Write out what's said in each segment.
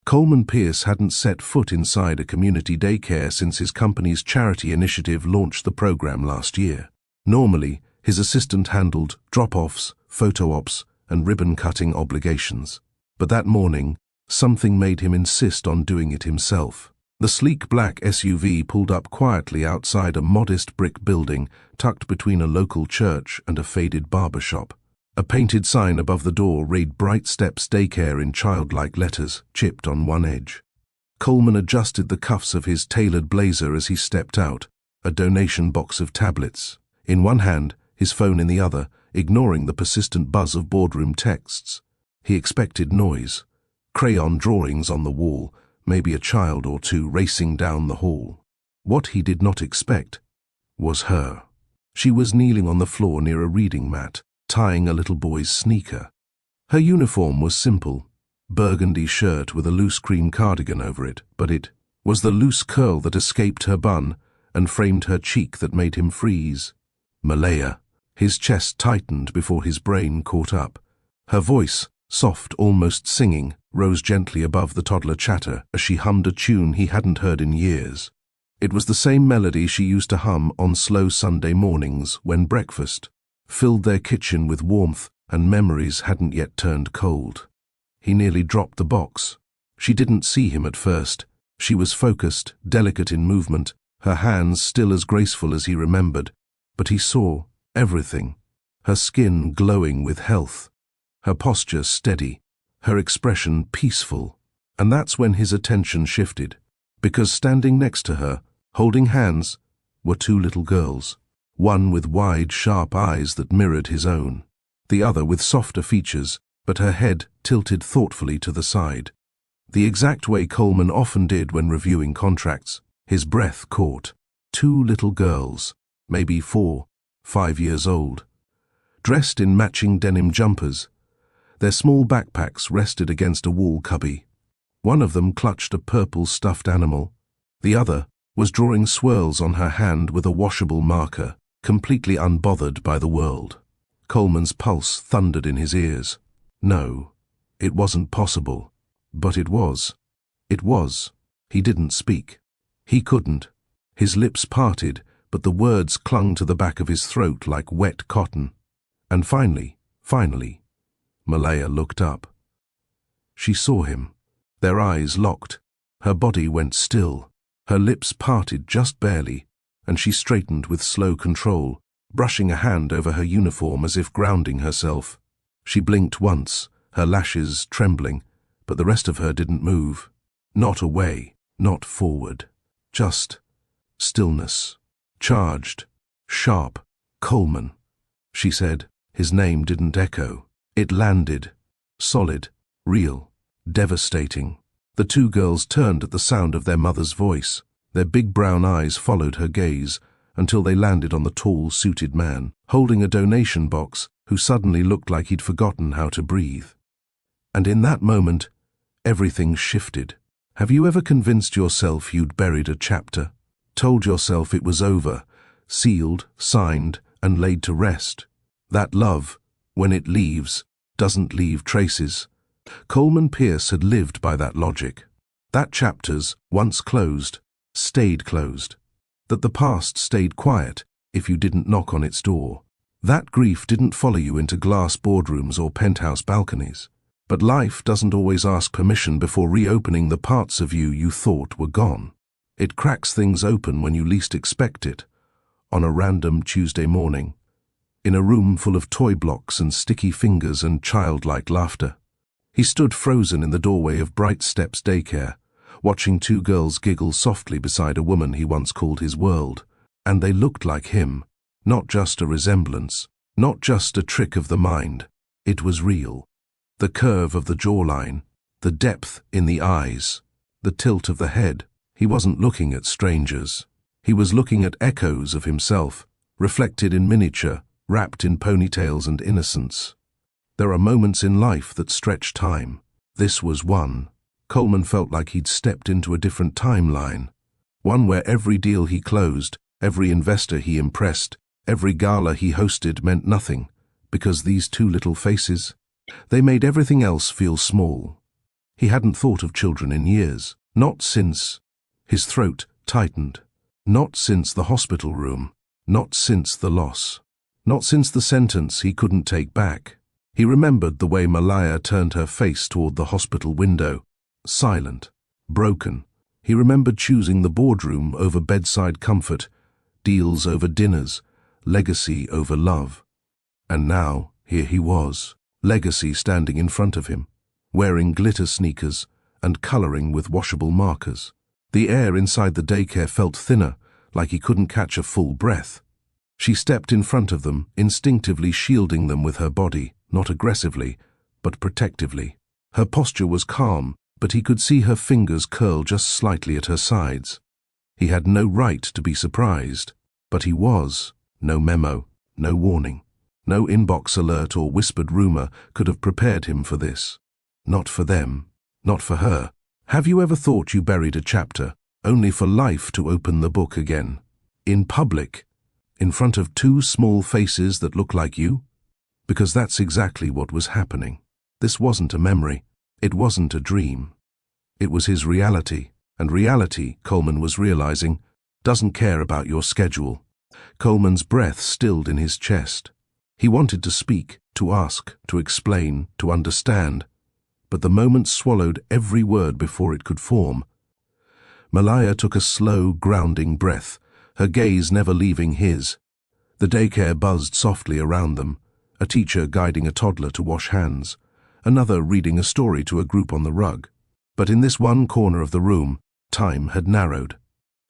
Coleman Pierce hadn't set foot inside a community daycare since his company's charity initiative launched the program last year. Normally, his assistant handled drop-offs, photo ops, and ribbon-cutting obligations. But that morning, something made him insist on doing it himself. The sleek black SUV pulled up quietly outside a modest brick building tucked between a local church and a faded barber shop. A painted sign above the door read Bright Steps Daycare in childlike letters, chipped on one edge. Coleman adjusted the cuffs of his tailored blazer as he stepped out, a donation box of tablets. In one hand, his phone in the other, ignoring the persistent buzz of boardroom texts. He expected noise. Crayon drawings on the wall, maybe a child or two racing down the hall. What he did not expect was her. She was kneeling on the floor near a reading mat, tying a little boy's sneaker. Her uniform was simple, burgundy shirt with a loose cream cardigan over it, but it was the loose curl that escaped her bun and framed her cheek that made him freeze. Malaya. His chest tightened before his brain caught up. Her voice, soft, almost singing, rose gently above the toddler chatter as she hummed a tune he hadn't heard in years. It was the same melody she used to hum on slow Sunday mornings when breakfast filled their kitchen with warmth and memories hadn't yet turned cold. He nearly dropped the box. She didn't see him at first. She was focused, delicate in movement, her hands still as graceful as he remembered. But he saw everything. Her skin glowing with health, her posture steady, her expression peaceful. And that's when his attention shifted, because standing next to her, holding hands, were two little girls. One with wide, sharp eyes that mirrored his own, the other with softer features, but her head tilted thoughtfully to the side. The exact way Coleman often did when reviewing contracts, his breath caught. Two little girls, maybe 4, 5 years old, dressed in matching denim jumpers. Their small backpacks rested against a wall cubby. One of them clutched a purple stuffed animal. The other was drawing swirls on her hand with a washable marker, completely unbothered by the world. Coleman's pulse thundered in his ears. No, it wasn't possible. But it was. It was. He didn't speak. He couldn't. His lips parted, but the words clung to the back of his throat like wet cotton. And finally, Malaya looked up. She saw him. Their eyes locked. Her body went still. Her lips parted just barely, and she straightened with slow control, brushing a hand over her uniform as if grounding herself. She blinked once, her lashes trembling, but the rest of her didn't move. Not away, not forward. Just stillness. Charged. Sharp. Coleman. She said. His name didn't echo. It landed. Solid. Real. Devastating. The two girls turned at the sound of their mother's voice. Their big brown eyes followed her gaze until they landed on the tall, suited man, holding a donation box, who suddenly looked like he'd forgotten how to breathe. And in that moment, everything shifted. Have you ever convinced yourself you'd buried a chapter? Told yourself it was over, sealed, signed, and laid to rest? That love, when it leaves, doesn't leave traces. Coleman Pierce had lived by that logic. That chapters, once closed, stayed closed. That the past stayed quiet if you didn't knock on its door. That grief didn't follow you into glass boardrooms or penthouse balconies. But life doesn't always ask permission before reopening the parts of you thought were gone. It cracks things open when you least expect it, on a random Tuesday morning, in a room full of toy blocks and sticky fingers and childlike laughter. He stood frozen in the doorway of Bright Steps Daycare, watching two girls giggle softly beside a woman he once called his world. And they looked like him, not just a resemblance, not just a trick of the mind. It was real. The curve of the jawline, the depth in the eyes, the tilt of the head. He wasn't looking at strangers. He was looking at echoes of himself, reflected in miniature, wrapped in ponytails and innocence. There are moments in life that stretch time. This was one. Coleman felt like he'd stepped into a different timeline. One where every deal he closed, every investor he impressed, every gala he hosted meant nothing, because these two little faces, they made everything else feel small. He hadn't thought of children in years. Not since. His throat tightened. Not since the hospital room. Not since the loss. Not since the sentence he couldn't take back. He remembered the way Malaya turned her face toward the hospital window. Silent. Broken. He remembered choosing the boardroom over bedside comfort, deals over dinners, legacy over love. And now, here he was, legacy standing in front of him, wearing glitter sneakers and coloring with washable markers. The air inside the daycare felt thinner, like he couldn't catch a full breath. She stepped in front of them, instinctively shielding them with her body, not aggressively, but protectively. Her posture was calm, but he could see her fingers curl just slightly at her sides. He had no right to be surprised, but he was. No memo, no warning, no inbox alert or whispered rumor could have prepared him for this. Not for them, not for her. Have you ever thought you buried a chapter, only for life to open the book again? In public, in front of two small faces that look like you? Because that's exactly what was happening. This wasn't a memory. It wasn't a dream. It was his reality, and reality, Coleman was realizing, doesn't care about your schedule. Coleman's breath stilled in his chest. He wanted to speak, to ask, to explain, to understand, but the moment swallowed every word before it could form. Malaya took a slow, grounding breath, her gaze never leaving his. The daycare buzzed softly around them, a teacher guiding a toddler to wash hands, another reading a story to a group on the rug. But in this one corner of the room, time had narrowed.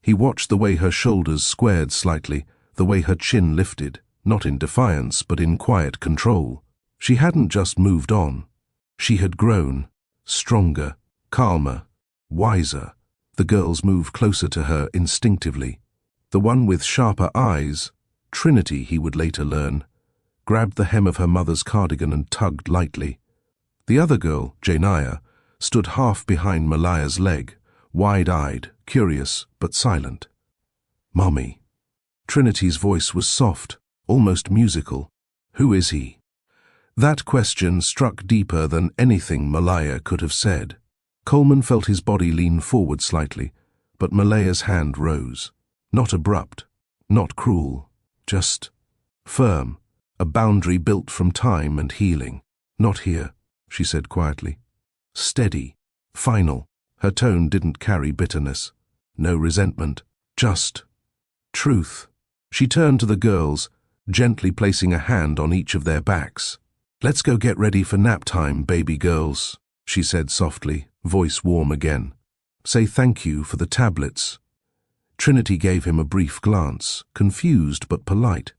He watched the way her shoulders squared slightly, the way her chin lifted, not in defiance but in quiet control. She hadn't just moved on. She had grown, stronger, calmer, wiser. The girls moved closer to her instinctively. The one with sharper eyes, Trinity he would later learn, grabbed the hem of her mother's cardigan and tugged lightly. The other girl, Janaya, stood half behind Malaya's leg, wide-eyed, curious, but silent. "Mommy." Trinity's voice was soft, almost musical. "Who is he?" That question struck deeper than anything Malaya could have said. Coleman felt his body lean forward slightly, but Malaya's hand rose. Not abrupt, not cruel, just firm, a boundary built from time and healing. "Not here," she said quietly. Steady, final. Her tone didn't carry bitterness. No resentment, just truth. She turned to the girls, gently placing a hand on each of their backs. "Let's go get ready for nap time, baby girls," she said softly, voice warm again. "Say thank you for the tablets." Trinity gave him a brief glance, confused but polite.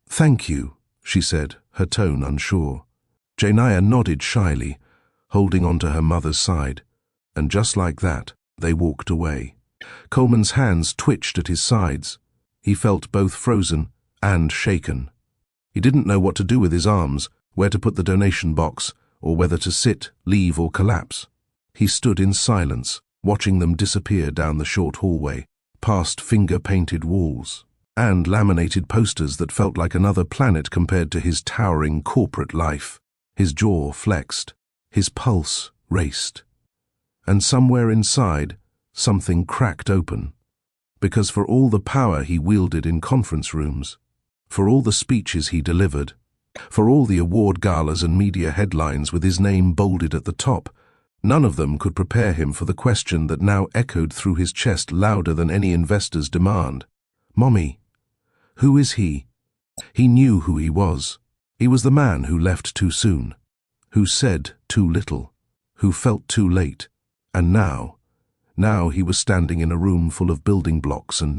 "Thank you," she said, her tone unsure. Janaya nodded shyly, holding onto her mother's side, and just like that, they walked away. Coleman's hands twitched at his sides. He felt both frozen and shaken. He didn't know what to do with his arms, where to put the donation box, or whether to sit, leave, or collapse. He stood in silence, watching them disappear down the short hallway, past finger-painted walls, and laminated posters that felt like another planet compared to his towering corporate life. His jaw flexed. His pulse raced. And somewhere inside, something cracked open. Because for all the power he wielded in conference rooms, for all the speeches he delivered, for all the award galas and media headlines with his name bolded at the top, none of them could prepare him for the question that now echoed through his chest louder than any investor's demand. "Mommy, who is he?" He knew who he was. He was the man who left too soon, who said too little, who felt too late, and now he was standing in a room full of building blocks and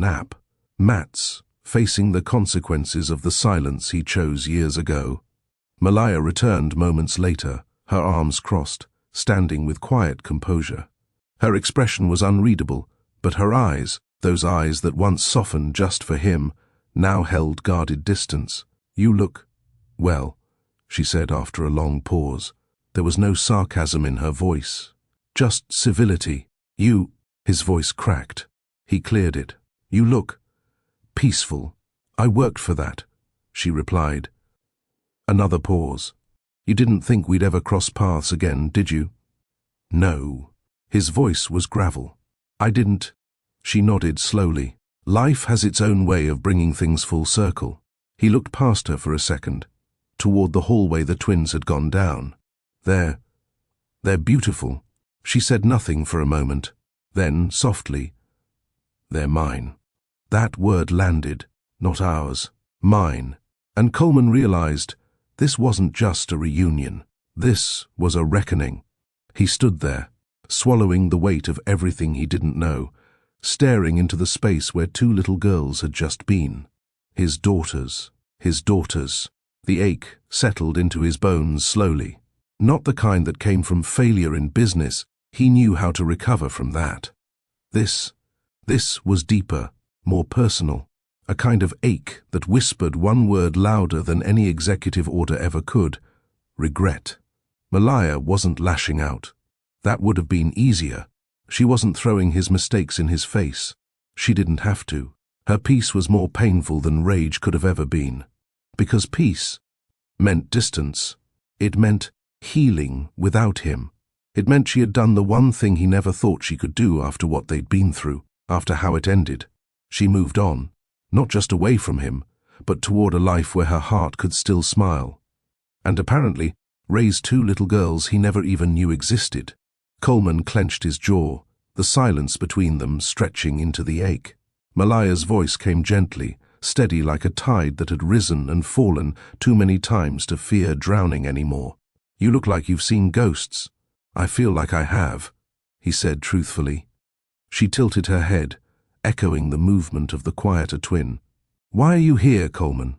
mats, facing the consequences of the silence he chose years ago. Malaya returned moments later, her arms crossed, standing with quiet composure. Her expression was unreadable, but her eyes, those eyes that once softened just for him, now held guarded distance. "You look well," she said after a long pause. There was no sarcasm in her voice, just civility. "You," his voice cracked. He cleared it. "You look peaceful. I worked for that," she replied. Another pause. "You didn't think we'd ever cross paths again, did you?" No. His voice was gravel. I didn't. She nodded slowly. Life has its own way of bringing things full circle. He looked past her for a second, toward the hallway the twins had gone down. They're beautiful. She said nothing for a moment. Then, softly, they're mine. That word landed, not ours, mine. And Coleman realized this wasn't just a reunion. This was a reckoning. He stood there, swallowing the weight of everything he didn't know, staring into the space where two little girls had just been. His daughters. The ache settled into his bones slowly. Not the kind that came from failure in business. He knew how to recover from that. This was deeper, more personal. A kind of ache that whispered one word louder than any executive order ever could. Regret. Malaya wasn't lashing out. That would have been easier. She wasn't throwing his mistakes in his face. She didn't have to. Her peace was more painful than rage could have ever been. Because peace meant distance. It meant healing without him. It meant she had done the one thing he never thought she could do after what they'd been through, after how it ended. She moved on, not just away from him, but toward a life where her heart could still smile. And apparently, raise two little girls he never even knew existed. Coleman clenched his jaw, the silence between them stretching into the ache. Malaya's voice came gently, steady like a tide that had risen and fallen too many times to fear drowning anymore. You look like you've seen ghosts. I feel like I have, he said truthfully. She tilted her head, echoing the movement of the quieter twin. Why are you here, Coleman?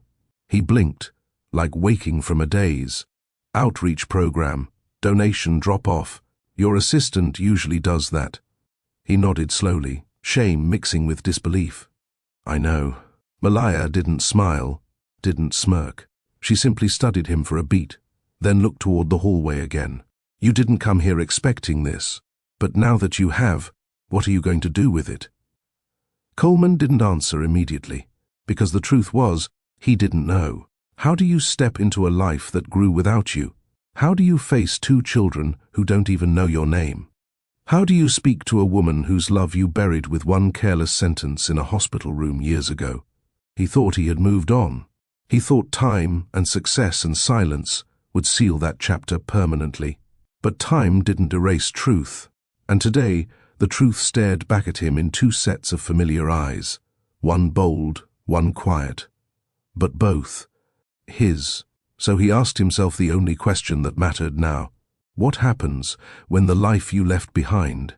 He blinked, like waking from a daze. Outreach program, donation drop-off. Your assistant usually does that. He nodded slowly, shame mixing with disbelief. I know. Malaya didn't smile, didn't smirk. She simply studied him for a beat, then looked toward the hallway again. You didn't come here expecting this, but now that you have, what are you going to do with it? Coleman didn't answer immediately, because the truth was, he didn't know. How do you step into a life that grew without you? How do you face two children who don't even know your name? How do you speak to a woman whose love you buried with one careless sentence in a hospital room years ago? He thought he had moved on. He thought time and success and silence would seal that chapter permanently. But time didn't erase truth, and today the truth stared back at him in two sets of familiar eyes, one bold, one quiet, but both his. So he asked himself the only question that mattered now. What happens when the life you left behind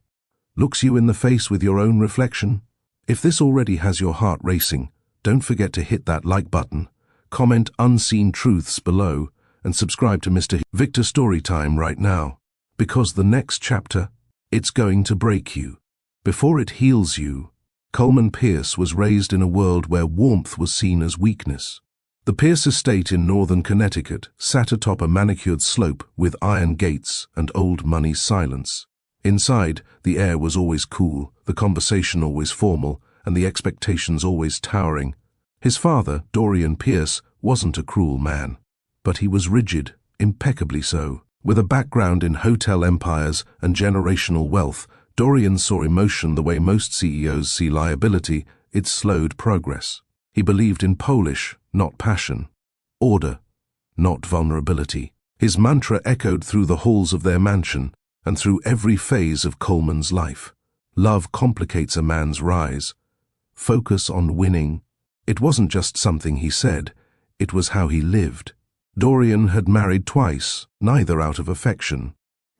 looks you in the face with your own reflection? If this already has your heart racing, don't forget to hit that like button, comment unseen truths below, and subscribe to Mr. Victor Storytime right now. Because the next chapter, it's going to break you. Before it heals you, Coleman Pierce was raised in a world where warmth was seen as weakness. The Pierce estate in northern Connecticut sat atop a manicured slope with iron gates and old money silence. Inside, the air was always cool, the conversation always formal, and the expectations always towering. His father, Dorian Pierce, wasn't a cruel man, but he was rigid, impeccably so. With a background in hotel empires and generational wealth, Dorian saw emotion the way most CEOs see liability. It slowed progress. He believed in Polish, not passion. Order, not vulnerability. His mantra echoed through the halls of their mansion and through every phase of Coleman's life. Love complicates a man's rise. Focus on winning. It wasn't just something he said, it was how he lived. Dorian had married twice, neither out of affection.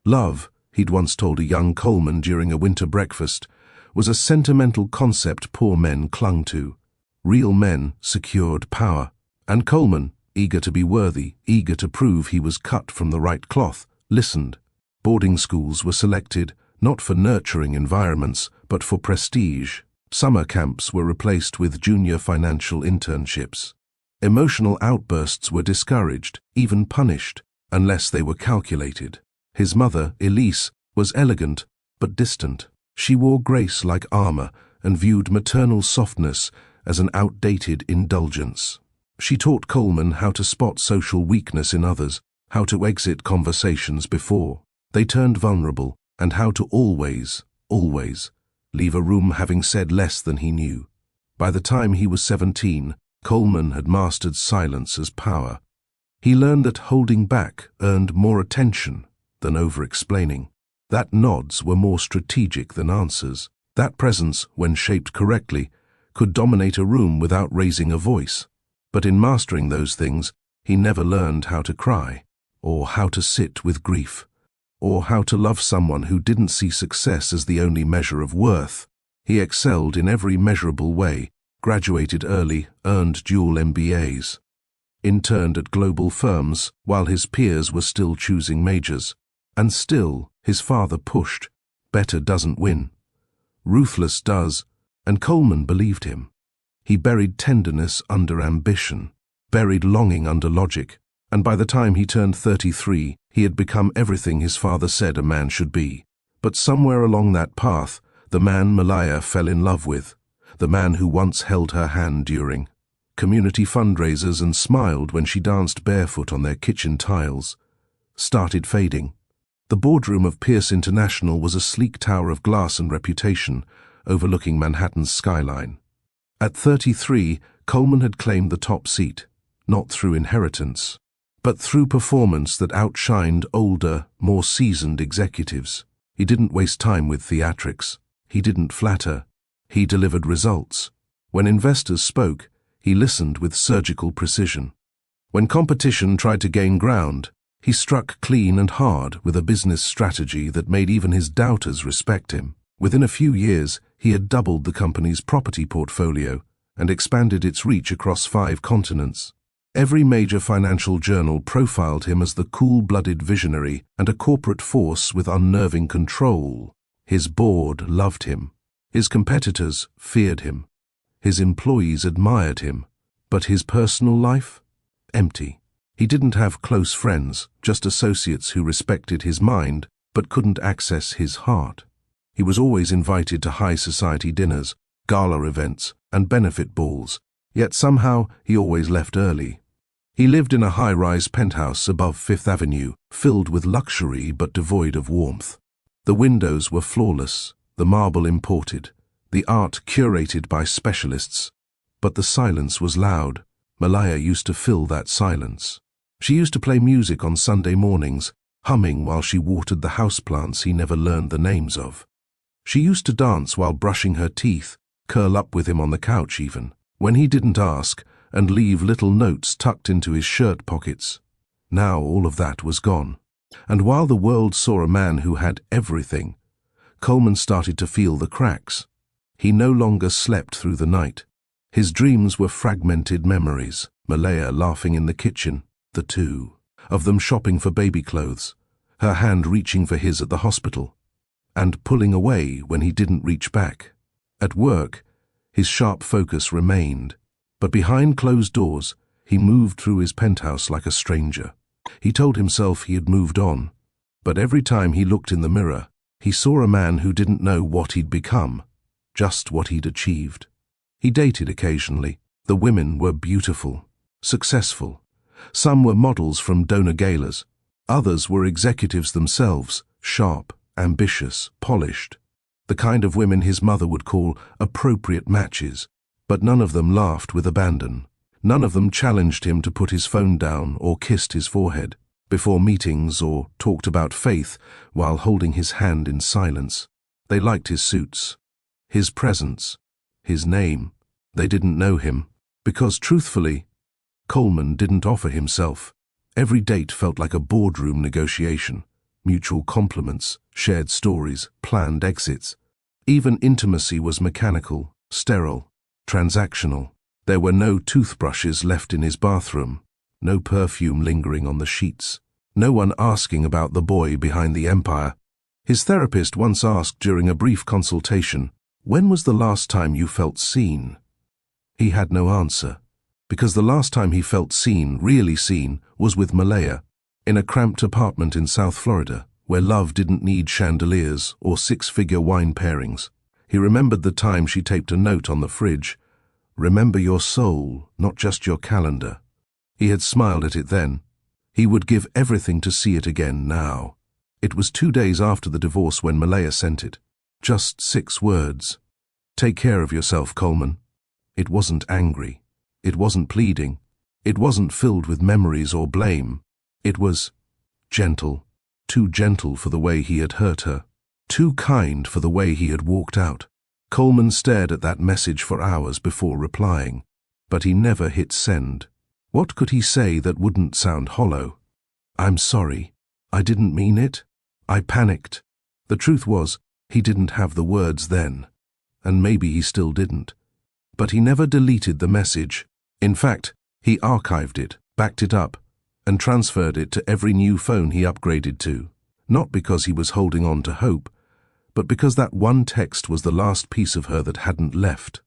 Love, he'd once told a young Coleman during a winter breakfast, was a sentimental concept poor men clung to. Real men secured power. And Coleman, eager to be worthy, eager to prove he was cut from the right cloth, listened. Boarding schools were selected, not for nurturing environments, but for prestige. Summer camps were replaced with junior financial internships. Emotional outbursts were discouraged, even punished, unless they were calculated. His mother, Elise, was elegant, but distant. She wore grace like armor and viewed maternal softness as an outdated indulgence. She taught Coleman how to spot social weakness in others, how to exit conversations before they turned vulnerable, and how to always leave a room having said less than he knew. By the time he was 17, Coleman had mastered silence as power. He learned that holding back earned more attention than over-explaining, that nods were more strategic than answers, that presence, when shaped correctly, could dominate a room without raising a voice. But in mastering those things, he never learned how to cry, or how to sit with grief, or how to love someone who didn't see success as the only measure of worth. He excelled in every measurable way, graduated early, earned dual MBAs, interned at global firms while his peers were still choosing majors. And still, his father pushed. Better doesn't win. Ruthless does, and Coleman believed him. He buried tenderness under ambition, buried longing under logic, and by the time he turned 33, he had become everything his father said a man should be. But somewhere along that path, the man Malaya fell in love with, the man who once held her hand during community fundraisers and smiled when she danced barefoot on their kitchen tiles, started fading. The boardroom of Pierce International was a sleek tower of glass and reputation, overlooking Manhattan's skyline. At 33, Coleman had claimed the top seat, not through inheritance, but through performance that outshined older, more seasoned executives. He didn't waste time with theatrics. He didn't flatter. He delivered results. When investors spoke, he listened with surgical precision. When competition tried to gain ground, he struck clean and hard with a business strategy that made even his doubters respect him. Within a few years, he had doubled the company's property portfolio and expanded its reach across 5 continents. Every major financial journal profiled him as the cool-blooded visionary and a corporate force with unnerving control. His board loved him. His competitors feared him. His employees admired him. But his personal life? Empty. He didn't have close friends, just associates who respected his mind but couldn't access his heart. He was always invited to high society dinners, gala events, and benefit balls, yet somehow he always left early. He lived in a high-rise penthouse above Fifth Avenue, filled with luxury but devoid of warmth. The windows were flawless, the marble imported, the art curated by specialists, but the silence was loud. Malaya used to fill that silence. She used to play music on Sunday mornings, humming while she watered the houseplants he never learned the names of. She used to dance while brushing her teeth, curl up with him on the couch even, when he didn't ask, and leave little notes tucked into his shirt pockets. Now all of that was gone. And while the world saw a man who had everything, Coleman started to feel the cracks. He no longer slept through the night. His dreams were fragmented memories, Malaya laughing in the kitchen, the two of them shopping for baby clothes, her hand reaching for his at the hospital, and pulling away when he didn't reach back. At work, his sharp focus remained, but behind closed doors, he moved through his penthouse like a stranger. He told himself he had moved on, but every time he looked in the mirror, he saw a man who didn't know what he'd become, just what he'd achieved. He dated occasionally. The women were beautiful, successful. Some were models from donor galas. Others were executives themselves, sharp, ambitious, polished. The kind of women his mother would call appropriate matches. But none of them laughed with abandon. None of them challenged him to put his phone down or kissed his forehead before meetings or talked about faith while holding his hand in silence. They liked his suits, his presence, his name. They didn't know him, because truthfully, Coleman didn't offer himself. Every date felt like a boardroom negotiation. Mutual compliments, shared stories, planned exits. Even intimacy was mechanical, sterile, transactional. There were no toothbrushes left in his bathroom, no perfume lingering on the sheets, no one asking about the boy behind the empire. His therapist once asked during a brief consultation, "When was the last time you felt seen?" He had no answer, because the last time he felt seen, really seen, was with Malaya, in a cramped apartment in South Florida, where love didn't need chandeliers or 6-figure wine pairings. He remembered the time she taped a note on the fridge, "Remember your soul, not just your calendar." He had smiled at it then. He would give everything to see it again now. It was 2 days after the divorce when Malaya sent it. Just 6 words. Take care of yourself, Coleman. It wasn't angry. It wasn't pleading. It wasn't filled with memories or blame. It was gentle. Too gentle for the way he had hurt her. Too kind for the way he had walked out. Coleman stared at that message for hours before replying, but he never hit send. What could he say that wouldn't sound hollow? I'm sorry. I didn't mean it. I panicked. The truth was, he didn't have the words then. And maybe he still didn't. But he never deleted the message. In fact, he archived it, backed it up, and transferred it to every new phone he upgraded to. Not because he was holding on to hope, but because that one text was the last piece of her that hadn't left.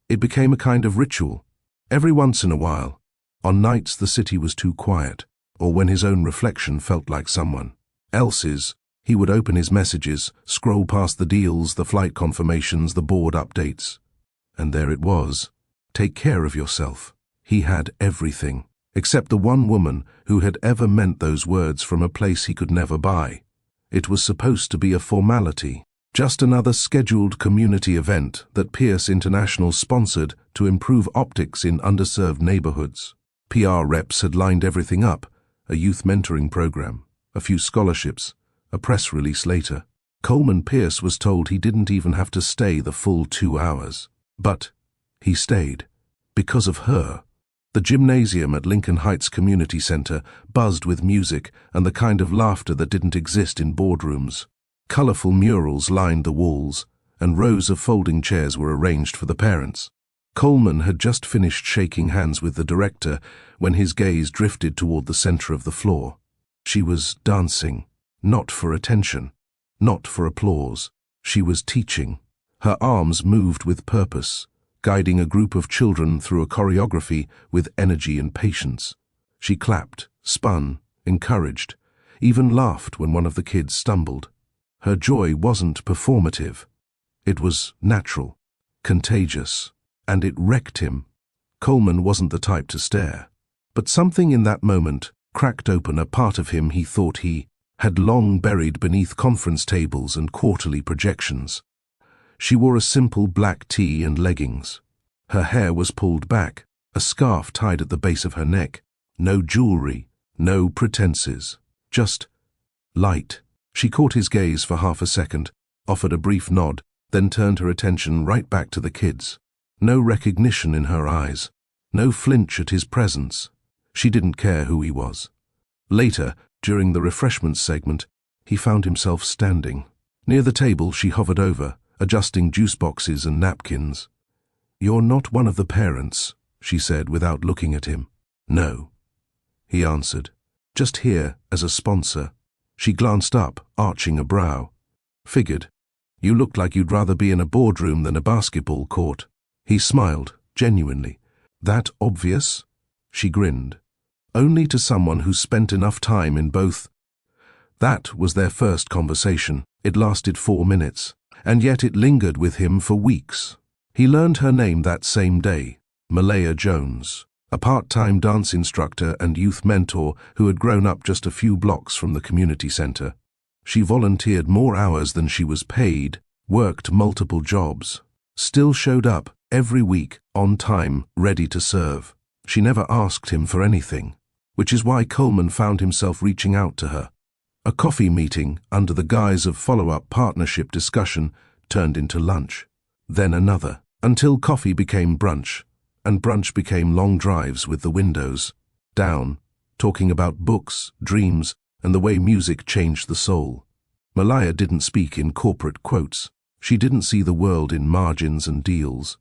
It became a kind of ritual. Every once in a while, on nights the city was too quiet, or when his own reflection felt like someone else's, he would open his messages, scroll past the deals, the flight confirmations, the board updates. And there it was. Take care of yourself. He had everything, except the one woman who had ever meant those words from a place he could never buy. It was supposed to be a formality, just another scheduled community event that Pierce International sponsored to improve optics in underserved neighborhoods. PR reps had lined everything up, a youth mentoring program, a few scholarships, a press release later. Coleman Pierce was told he didn't even have to stay the full 2 hours. But he stayed. Because of her. The gymnasium at Lincoln Heights Community Center buzzed with music and the kind of laughter that didn't exist in boardrooms. Colorful murals lined the walls, and rows of folding chairs were arranged for the parents. Coleman had just finished shaking hands with the director when his gaze drifted toward the center of the floor. She was dancing, not for attention, not for applause. She was teaching. Her arms moved with purpose, guiding a group of children through a choreography with energy and patience. She clapped, spun, encouraged, even laughed when one of the kids stumbled. Her joy wasn't performative. It was natural, contagious, and it wrecked him. Coleman wasn't the type to stare. But something in that moment cracked open a part of him he thought he had long buried beneath conference tables and quarterly projections. She wore a simple black tee and leggings. Her hair was pulled back, a scarf tied at the base of her neck. No jewelry, no pretenses, just light. She caught his gaze for half a second, offered a brief nod, then turned her attention right back to the kids. No recognition in her eyes, no flinch at his presence. She didn't care who he was. Later, during the refreshments segment, he found himself standing. Near the table she hovered over, adjusting juice boxes and napkins. "You're not one of the parents," she said without looking at him. "No," he answered. "Just here as a sponsor." She glanced up, arching a brow. "Figured. You looked like you'd rather be in a boardroom than a basketball court." He smiled, genuinely. "That obvious?" She grinned. "Only to someone who's spent enough time in both." That was their first conversation. It lasted 4 minutes, and yet it lingered with him for weeks. He learned her name that same day, Malaya Jones, a part-time dance instructor and youth mentor who had grown up just a few blocks from the community center. She volunteered more hours than she was paid, worked multiple jobs, still showed up every week, on time, ready to serve. She never asked him for anything, which is why Coleman found himself reaching out to her. A coffee meeting, under the guise of follow-up partnership discussion, turned into lunch. Then another, until coffee became brunch, and brunch became long drives with the windows down, talking about books, dreams, and the way music changed the soul. Malaya didn't speak in corporate quotes. She didn't see the world in margins and deals.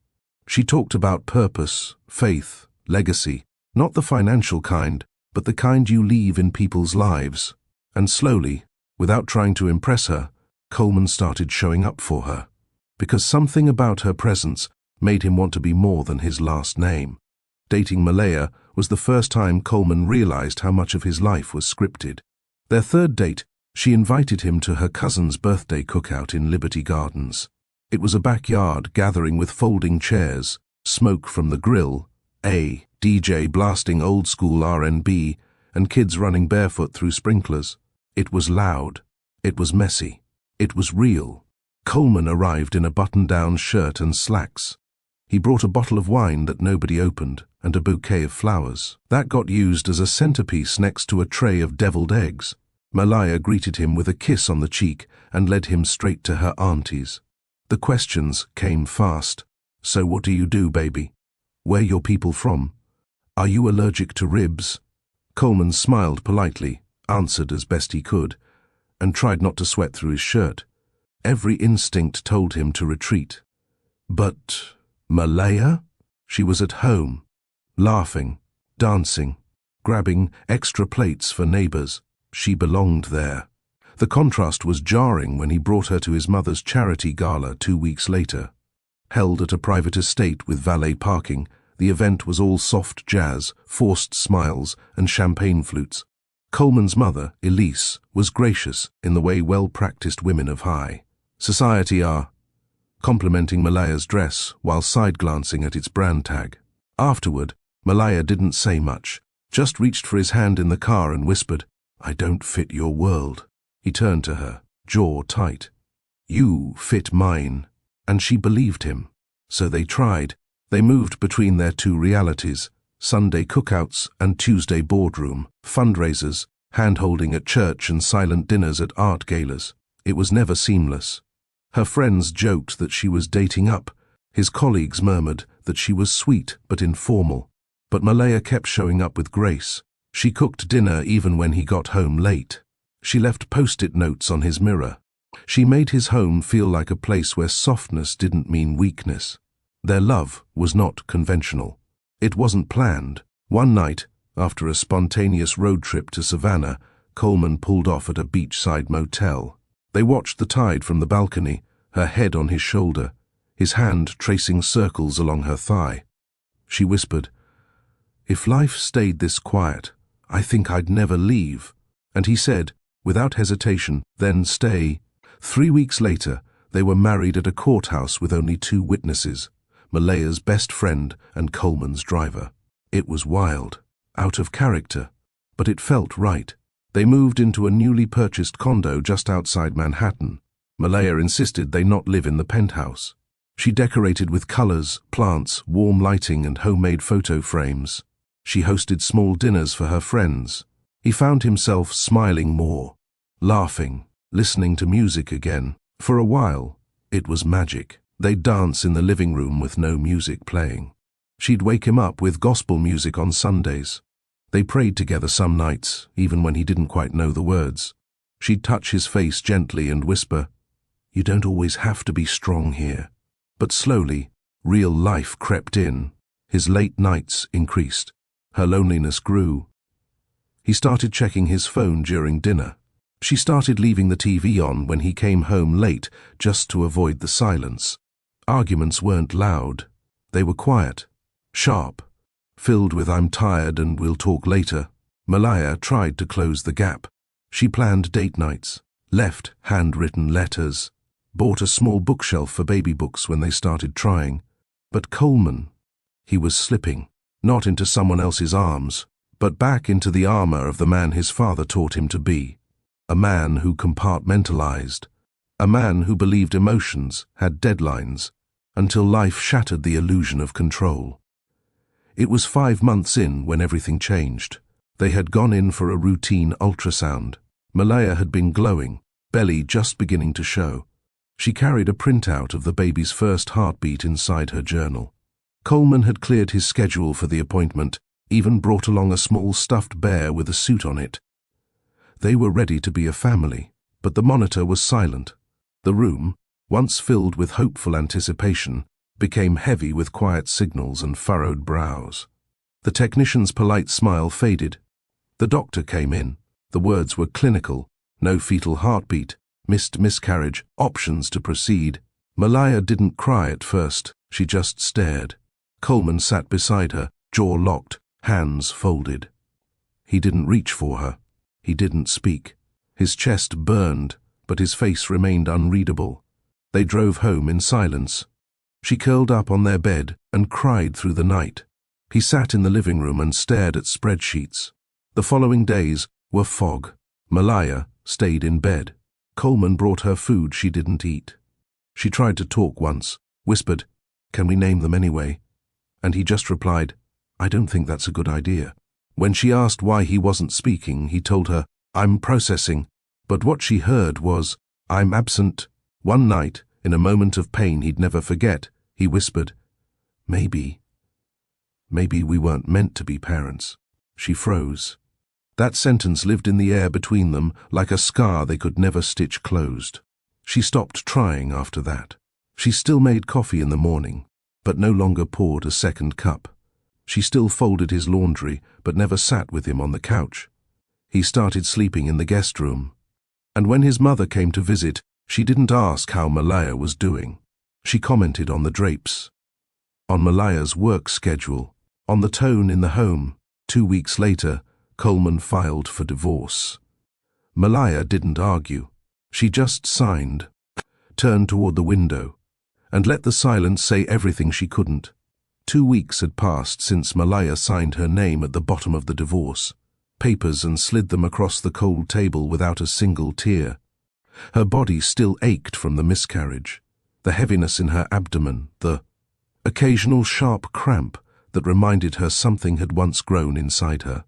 She talked about purpose, faith, legacy, not the financial kind, but the kind you leave in people's lives. And slowly, without trying to impress her, Coleman started showing up for her. Because something about her presence made him want to be more than his last name. Dating Malaya was the first time Coleman realized how much of his life was scripted. Their third date, she invited him to her cousin's birthday cookout in Liberty Gardens. It was a backyard gathering with folding chairs, smoke from the grill, a DJ blasting old-school R&B, and kids running barefoot through sprinklers. It was loud, It was messy. It was real. Coleman arrived in a button-down shirt and slacks. He brought a bottle of wine that nobody opened and a bouquet of flowers. That got used as a centerpiece next to a tray of deviled eggs. Malaya greeted him with a kiss on the cheek and led him straight to her auntie's. The questions came fast. So what do you do, baby? Where your people from? Are you allergic to ribs? Coleman smiled politely, answered as best he could, and tried not to sweat through his shirt. Every instinct told him to retreat. But Malaya? She was at home, laughing, dancing, grabbing extra plates for neighbors. She belonged there. The contrast was jarring when he brought her to his mother's charity gala 2 weeks later. Held at a private estate with valet parking, the event was all soft jazz, forced smiles, and champagne flutes. Coleman's mother, Elise, was gracious in the way well-practiced women of high society are, complimenting Malaya's dress while side-glancing at its brand tag. Afterward, Malaya didn't say much, just reached for his hand in the car and whispered, "I don't fit your world." He turned to her, jaw tight. "You fit mine." And she believed him. So they tried. They moved between their two realities, Sunday cookouts and Tuesday boardroom, fundraisers, hand-holding at church and silent dinners at art galas. It was never seamless. Her friends joked that she was dating up. His colleagues murmured that she was sweet but informal. But Malaya kept showing up with grace. She cooked dinner even when he got home late. She left post-it notes on his mirror. She made his home feel like a place where softness didn't mean weakness. Their love was not conventional. It wasn't planned. One night, after a spontaneous road trip to Savannah, Coleman pulled off at a beachside motel. They watched the tide from the balcony, her head on his shoulder, his hand tracing circles along her thigh. She whispered, "If life stayed this quiet, I think I'd never leave." And he said, without hesitation, "Then stay." 3 weeks later, they were married at a courthouse with only 2 witnesses, Malaya's best friend and Coleman's driver. It was wild, out of character, but it felt right. They moved into a newly purchased condo just outside Manhattan. Malaya insisted they not live in the penthouse. She decorated with colors, plants, warm lighting, and homemade photo frames. She hosted small dinners for her friends. He found himself smiling more, laughing, listening to music again. For a while, it was magic. They'd dance in the living room with no music playing. She'd wake him up with gospel music on Sundays. They prayed together some nights, even when he didn't quite know the words. She'd touch his face gently and whisper, "You don't always have to be strong here." But slowly, real life crept in. His late nights increased. Her loneliness grew. He started checking his phone during dinner. She started leaving the TV on when he came home late just to avoid the silence. Arguments weren't loud. They were quiet, sharp, filled with "I'm tired and we'll talk later." Malaya tried to close the gap. She planned date nights, left handwritten letters, bought a small bookshelf for baby books when they started trying. But Coleman, he was slipping, not into someone else's arms, but back into the armor of the man his father taught him to be. A man who compartmentalized, a man who believed emotions had deadlines, until life shattered the illusion of control. It was 5 months in when everything changed. They had gone in for a routine ultrasound. Malaya had been glowing, belly just beginning to show. She carried a printout of the baby's first heartbeat inside her journal. Coleman had cleared his schedule for the appointment, even brought along a small stuffed bear with a suit on it. They were ready to be a family, but the monitor was silent. The room, once filled with hopeful anticipation, became heavy with quiet signals and furrowed brows. The technician's polite smile faded. The doctor came in. The words were clinical: no fetal heartbeat, missed miscarriage, options to proceed. Malaya didn't cry at first, she just stared. Coleman sat beside her, jaw locked, hands folded. He didn't reach for her. He didn't speak. His chest burned, but his face remained unreadable. They drove home in silence. She curled up on their bed and cried through the night. He sat in the living room and stared at spreadsheets. The following days were fog. Malaya stayed in bed. Coleman brought her food she didn't eat. She tried to talk once, whispered, "Can we name them anyway?" And he just replied, "I don't think that's a good idea." When she asked why he wasn't speaking, he told her, "I'm processing." But what she heard was, "I'm absent." One night, in a moment of pain he'd never forget, he whispered, Maybe we weren't meant to be parents." She froze. That sentence lived in the air between them like a scar they could never stitch closed. She stopped trying after that. She still made coffee in the morning, but no longer poured a second cup. She still folded his laundry, but never sat with him on the couch. He started sleeping in the guest room. And when his mother came to visit, she didn't ask how Malaya was doing. She commented on the drapes, on Malaya's work schedule, on the tone in the home. 2 weeks later, Coleman filed for divorce. Malaya didn't argue. She just signed, turned toward the window, and let the silence say everything she couldn't. 2 weeks had passed since Malaya signed her name at the bottom of the divorce papers and slid them across the cold table without a single tear. Her body still ached from the miscarriage, the heaviness in her abdomen, the occasional sharp cramp that reminded her something had once grown inside her.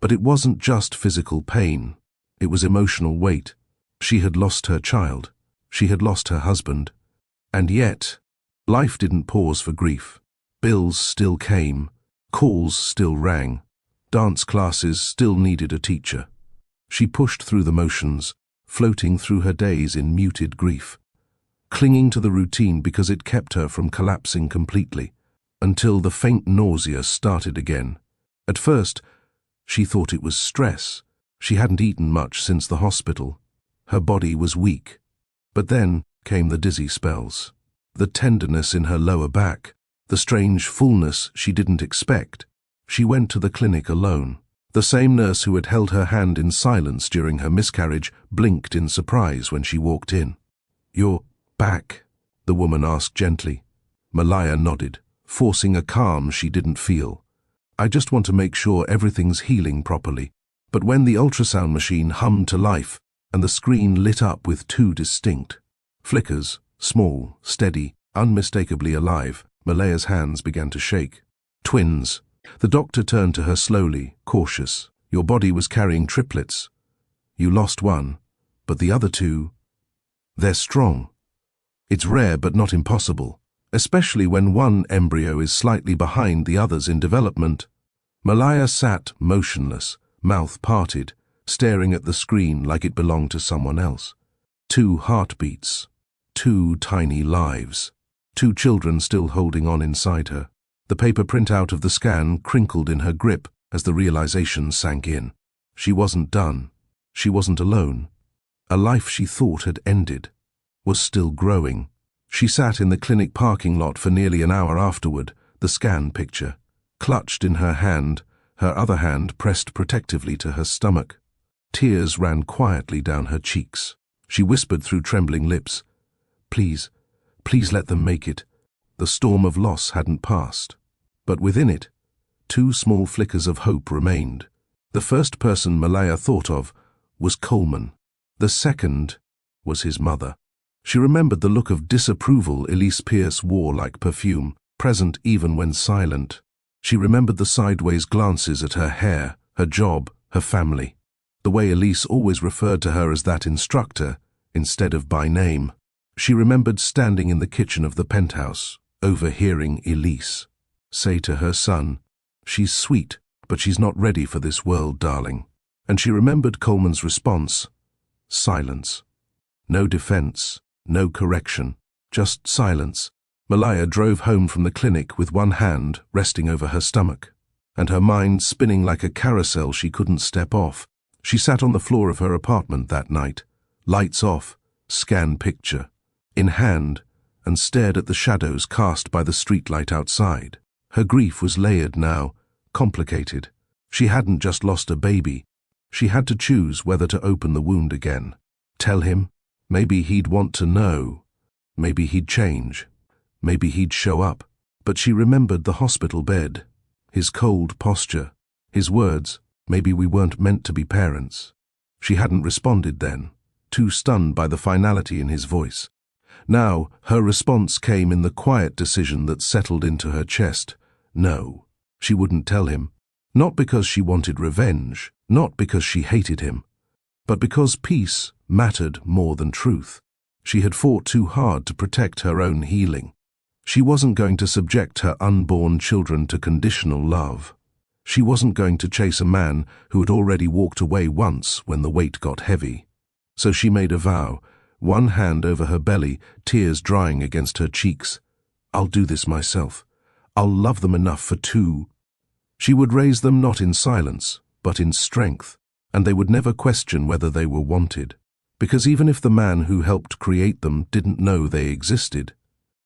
But it wasn't just physical pain, it was emotional weight. She had lost her child, she had lost her husband, and yet, life didn't pause for grief. Bills still came, calls still rang, dance classes still needed a teacher. She pushed through the motions, floating through her days in muted grief, clinging to the routine because it kept her from collapsing completely, until the faint nausea started again. At first, she thought it was stress. She hadn't eaten much since the hospital. Her body was weak. But then came the dizzy spells, the tenderness in her lower back, the strange fullness she didn't expect. She went to the clinic alone. The same nurse who had held her hand in silence during her miscarriage blinked in surprise when she walked in. "You're back?" the woman asked gently. Malaya nodded, forcing a calm she didn't feel. "I just want to make sure everything's healing properly." But when the ultrasound machine hummed to life and the screen lit up with 2 distinct flickers, small, steady, unmistakably alive, Malaya's hands began to shake. "Twins." The doctor turned to her slowly, cautious. "Your body was carrying triplets. You lost one, but the other 2, they're strong. It's rare but not impossible, especially when one embryo is slightly behind the others in development." Malaya sat motionless, mouth parted, staring at the screen like it belonged to someone else. 2 heartbeats, 2 tiny lives, 2 children still holding on inside her. The paper printout of the scan crinkled in her grip as the realization sank in. She wasn't done. She wasn't alone. A life she thought had ended was still growing. She sat in the clinic parking lot for nearly an hour afterward, the scan picture clutched in her hand, her other hand pressed protectively to her stomach. Tears ran quietly down her cheeks. She whispered through trembling lips, please let them make it." The storm of loss hadn't passed, but within it, 2 small flickers of hope remained. The first person Malaya thought of was Coleman. The second was his mother. She remembered the look of disapproval Elise Pierce wore like perfume, present even when silent. She remembered the sideways glances at her hair, her job, her family. The way Elise always referred to her as that instructor, instead of by name. She remembered standing in the kitchen of the penthouse, overhearing Elise say to her son, "She's sweet, but she's not ready for this world, darling." And she remembered Coleman's response, silence. No defense, no correction, just silence. Malaya drove home from the clinic with one hand resting over her stomach, and her mind spinning like a carousel she couldn't step off. She sat on the floor of her apartment that night, lights off, scan picture in hand, and stared at the shadows cast by the streetlight outside. Her grief was layered now, complicated. She hadn't just lost a baby. She had to choose whether to open the wound again. Tell him? Maybe he'd want to know. Maybe he'd change. Maybe he'd show up. But she remembered the hospital bed, his cold posture, his words, "Maybe we weren't meant to be parents." She hadn't responded then. too stunned by the finality in his voice. Now, her response came in the quiet decision that settled into her chest. No, she wouldn't tell him. Not because she wanted revenge, not because she hated him, but because peace mattered more than truth. She had fought too hard to protect her own healing. She wasn't going to subject her unborn children to conditional love. She wasn't going to chase a man who had already walked away once when the weight got heavy. So she made a vow, one hand over her belly, tears drying against her cheeks. I'll do this myself. I'll love them enough for two. She would raise them not in silence, but in strength, and they would never question whether they were wanted. Because even if the man who helped create them didn't know they existed,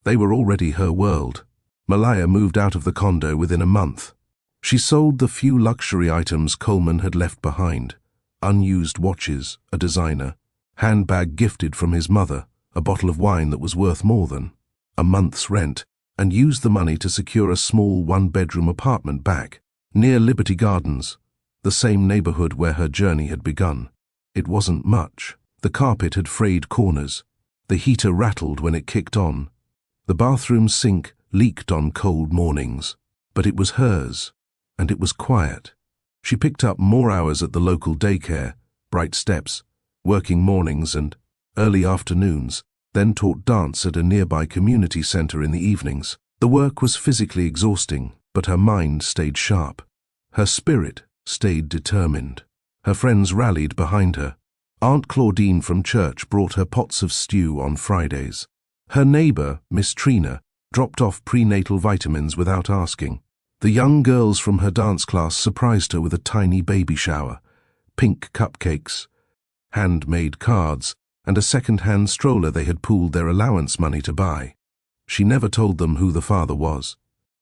they were already her world. Malaya moved out of the condo within a month. She sold the few luxury items Coleman had left behind: unused watches, a designer, handbag gifted from his mother, a bottle of wine that was worth more than a month's rent, and used the money to secure a small one-bedroom apartment back, near Liberty Gardens, the same neighborhood where her journey had begun. It wasn't much. The carpet had frayed corners. The heater rattled when it kicked on. The bathroom sink leaked on cold mornings. But it was hers, and it was quiet. She picked up more hours at the local daycare, bright steps, working mornings and early afternoons, then taught dance at a nearby community center in the evenings. The work was physically exhausting, but her mind stayed sharp. Her spirit stayed determined. Her friends rallied behind her. Aunt Claudine from church brought her pots of stew on Fridays. Her neighbor, Miss Trina, dropped off prenatal vitamins without asking. The young girls from her dance class surprised her with a tiny baby shower, pink cupcakes, handmade cards, and a second-hand stroller they had pooled their allowance money to buy. She never told them who the father was,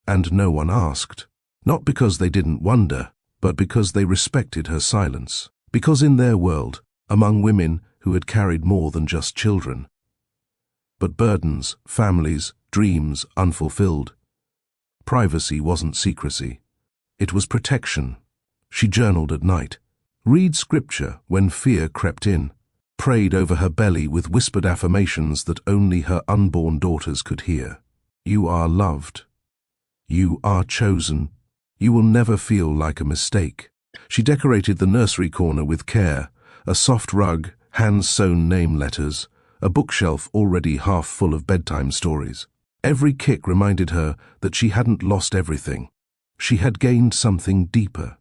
and no one asked. Not because they didn't wonder, but because they respected her silence. Because in their world, among women who had carried more than just children, but burdens, families, dreams unfulfilled, privacy wasn't secrecy. It was protection. She journaled at night, read scripture when fear crept in, prayed over her belly with whispered affirmations that only her unborn daughters could hear. You are loved. You are chosen. You will never feel like a mistake. She decorated the nursery corner with care, a soft rug, hand-sewn name letters, a bookshelf already half full of bedtime stories. Every kick reminded her that she hadn't lost everything. She had gained something deeper.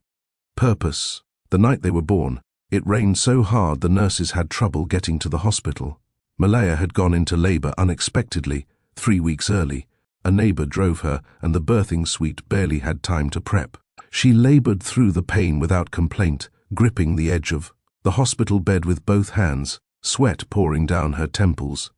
Purpose. The night they were born, it rained so hard the nurses had trouble getting to the hospital. Malaya had gone into labor unexpectedly, 3 weeks early. A neighbor drove her, and the birthing suite barely had time to prep. She labored through the pain without complaint, gripping the edge of the hospital bed with both hands, sweat pouring down her temples.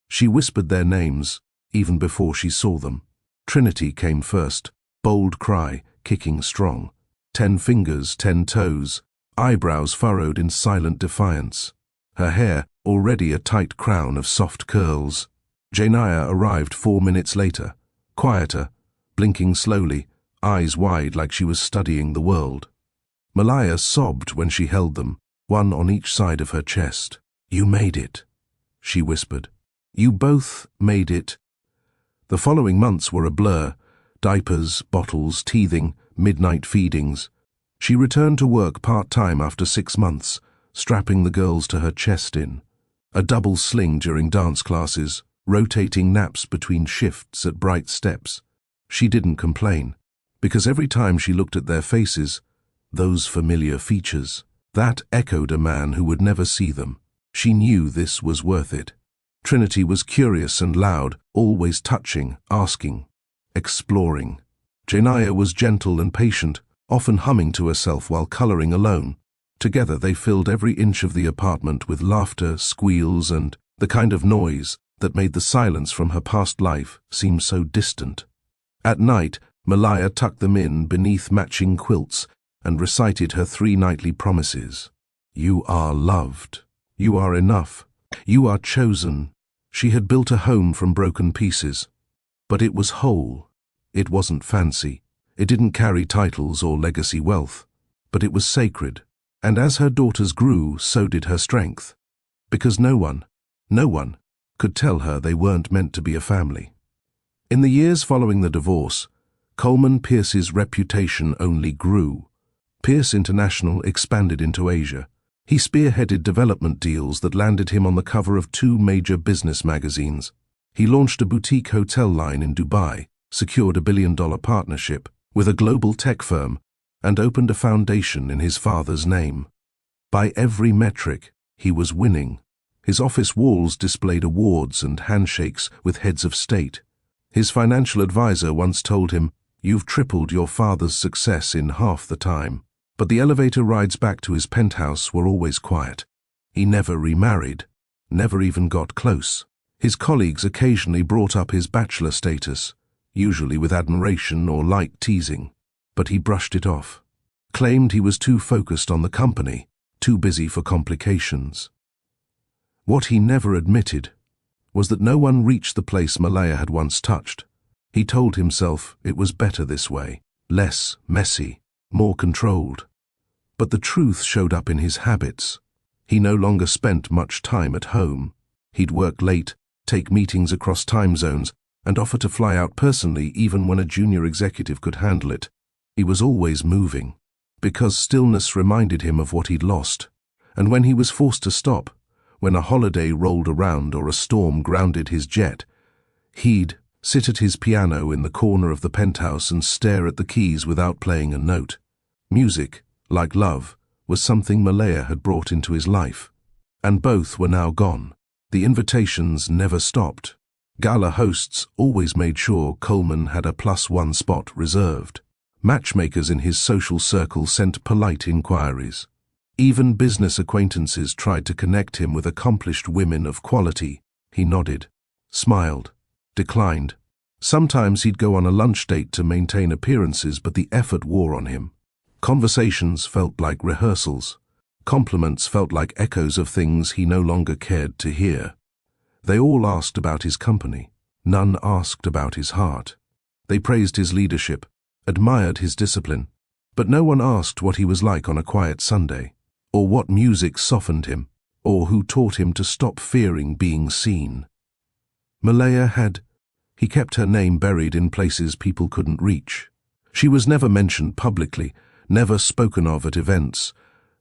She whispered their names, even before she saw them. Trinity came first, bold cry, kicking strong. 10 fingers, 10 toes, eyebrows furrowed in silent defiance. Her hair, already a tight crown of soft curls. Janaya arrived 4 minutes later, quieter, blinking slowly, eyes wide like she was studying the world. Malaya sobbed when she held them, one on each side of her chest. You made it, she whispered. You both made it. The following months were a blur: diapers, bottles, teething, midnight feedings. She returned to work part-time after 6 months, strapping the girls to her chest in. A double sling during dance classes, rotating naps between shifts at bright steps. She didn't complain, because every time she looked at their faces, those familiar features, that echoed a man who would never see them. She knew this was worth it. Trinity was curious and loud, always touching, asking, exploring. Janaya was gentle and patient, often humming to herself while coloring alone. Together they filled every inch of the apartment with laughter, squeals, and the kind of noise that made the silence from her past life seem so distant. At night, Malaya tucked them in beneath matching quilts and recited her 3 nightly promises. You are loved. You are enough. You are chosen. She had built a home from broken pieces, but it was whole. It wasn't fancy. It didn't carry titles or legacy wealth, but it was sacred. And as her daughters grew, so did her strength. because no one could tell her they weren't meant to be a family. In the years following the divorce, Coleman Pierce's reputation only grew. Pierce International expanded into Asia. He spearheaded development deals that landed him on the cover of 2 major business magazines. He launched a boutique hotel line in Dubai, secured a billion-dollar partnership with a global tech firm, and opened a foundation in his father's name. By every metric, he was winning. His office walls displayed awards and handshakes with heads of state. His financial advisor once told him, "You've tripled your father's success in half the time." But the elevator rides back to his penthouse were always quiet. He never remarried, never even got close. His colleagues occasionally brought up his bachelor status, usually with admiration or light teasing, but he brushed it off, claimed he was too focused on the company, too busy for complications. What he never admitted was that no one reached the place Malaya had once touched. He told himself it was better this way, less messy, more controlled. But the truth showed up in his habits. He no longer spent much time at home. He'd work late, take meetings across time zones, and offer to fly out personally even when a junior executive could handle it. He was always moving, because stillness reminded him of what he'd lost. And when he was forced to stop, when a holiday rolled around or a storm grounded his jet, he'd sit at his piano in the corner of the penthouse and stare at the keys without playing a note. Music, like love, was something Malaya had brought into his life, and both were now gone. The invitations never stopped. Gala hosts always made sure Coleman had a +1 spot reserved. Matchmakers in his social circle sent polite inquiries. Even business acquaintances tried to connect him with accomplished women of quality. He nodded, smiled, declined. Sometimes he'd go on a lunch date to maintain appearances, but the effort wore on him. Conversations felt like rehearsals. Compliments felt like echoes of things he no longer cared to hear. They all asked about his company. None asked about his heart. They praised his leadership, admired his discipline, but no one asked what he was like on a quiet Sunday, or what music softened him, or who taught him to stop fearing being seen. Malaya he kept her name buried in places people couldn't reach. She was never mentioned publicly, never spoken of at events,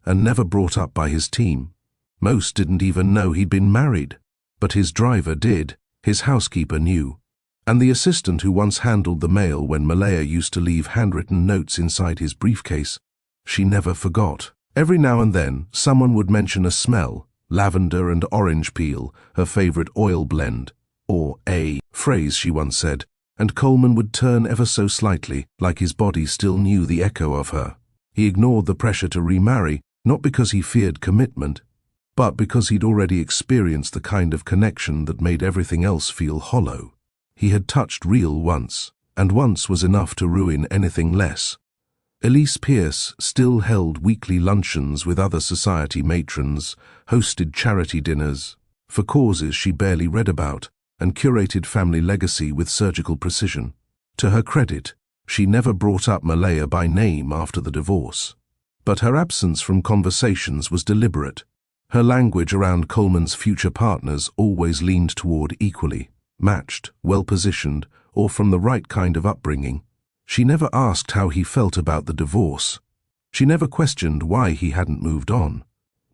and never brought up by his team. Most didn't even know he'd been married, but his driver did, his housekeeper knew, and the assistant who once handled the mail when Malaya used to leave handwritten notes inside his briefcase. She never forgot. Every now and then, someone would mention a smell, lavender and orange peel, her favorite oil blend, or a phrase she once said, and Coleman would turn ever so slightly, like his body still knew the echo of her. He ignored the pressure to remarry, not because he feared commitment, but because he'd already experienced the kind of connection that made everything else feel hollow. He had touched real once, and once was enough to ruin anything less. Elise Pierce still held weekly luncheons with other society matrons, hosted charity dinners for causes she barely read about, and curated family legacy with surgical precision. To her credit, she never brought up Malaya by name after the divorce. But her absence from conversations was deliberate. Her language around Coleman's future partners always leaned toward equally, matched, well-positioned, or from the right kind of upbringing. She never asked how he felt about the divorce. She never questioned why he hadn't moved on.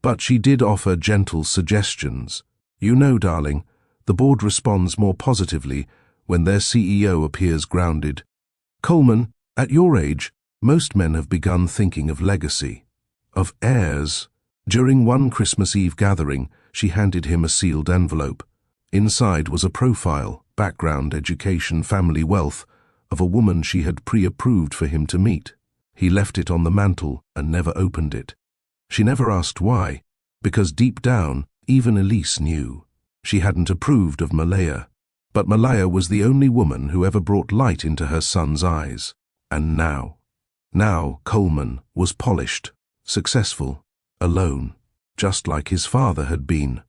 But she did offer gentle suggestions. "You know, darling, the board responds more positively when their CEO appears grounded. Coleman, at your age, most men have begun thinking of legacy, of heirs." During one Christmas Eve gathering, she handed him a sealed envelope. Inside was a profile, background, education, family wealth, of a woman she had pre-approved for him to meet. He left it on the mantel and never opened it. She never asked why, because deep down, even Elise knew. She hadn't approved of Malaya, but Malaya was the only woman who ever brought light into her son's eyes. And now Coleman was polished, successful, alone, just like his father had been.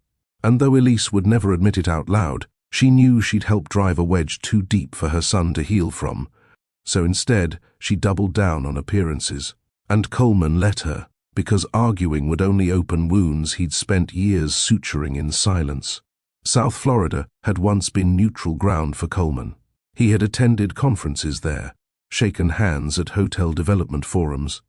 And though Elise would never admit it out loud, she knew she'd helped drive a wedge too deep for her son to heal from. So instead, she doubled down on appearances. And Coleman let her. because arguing would only open wounds he'd spent years suturing in silence. South Florida had once been neutral ground for Coleman. He had attended conferences there, shaken hands at hotel development forums,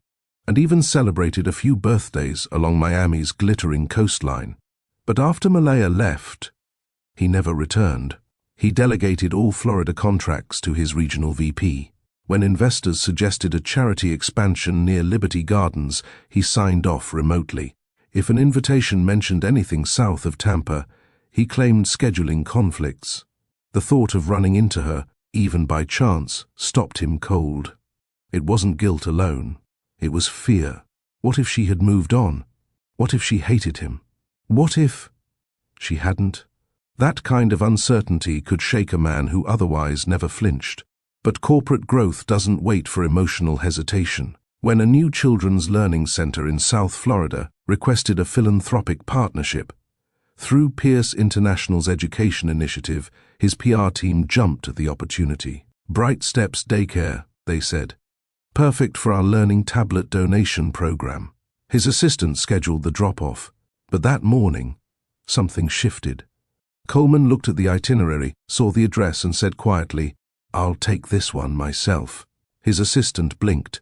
and even celebrated a few birthdays along Miami's glittering coastline. But after Malaya left, he never returned. He delegated all Florida contracts to his regional VP. When investors suggested a charity expansion near Liberty Gardens, he signed off remotely. If an invitation mentioned anything south of Tampa, he claimed scheduling conflicts. The thought of running into her, even by chance, stopped him cold. It wasn't guilt alone. It was fear. What if she had moved on? What if she hated him? What if she hadn't? That kind of uncertainty could shake a man who otherwise never flinched. But corporate growth doesn't wait for emotional hesitation. When a new children's learning center in South Florida requested a philanthropic partnership, through Pierce International's education initiative, his PR team jumped at the opportunity. Bright Steps Daycare, they said. Perfect for our learning tablet donation program. His assistant scheduled the drop-off, but that morning, something shifted. Coleman looked at the itinerary, saw the address and said quietly, "I'll take this one myself." His assistant blinked.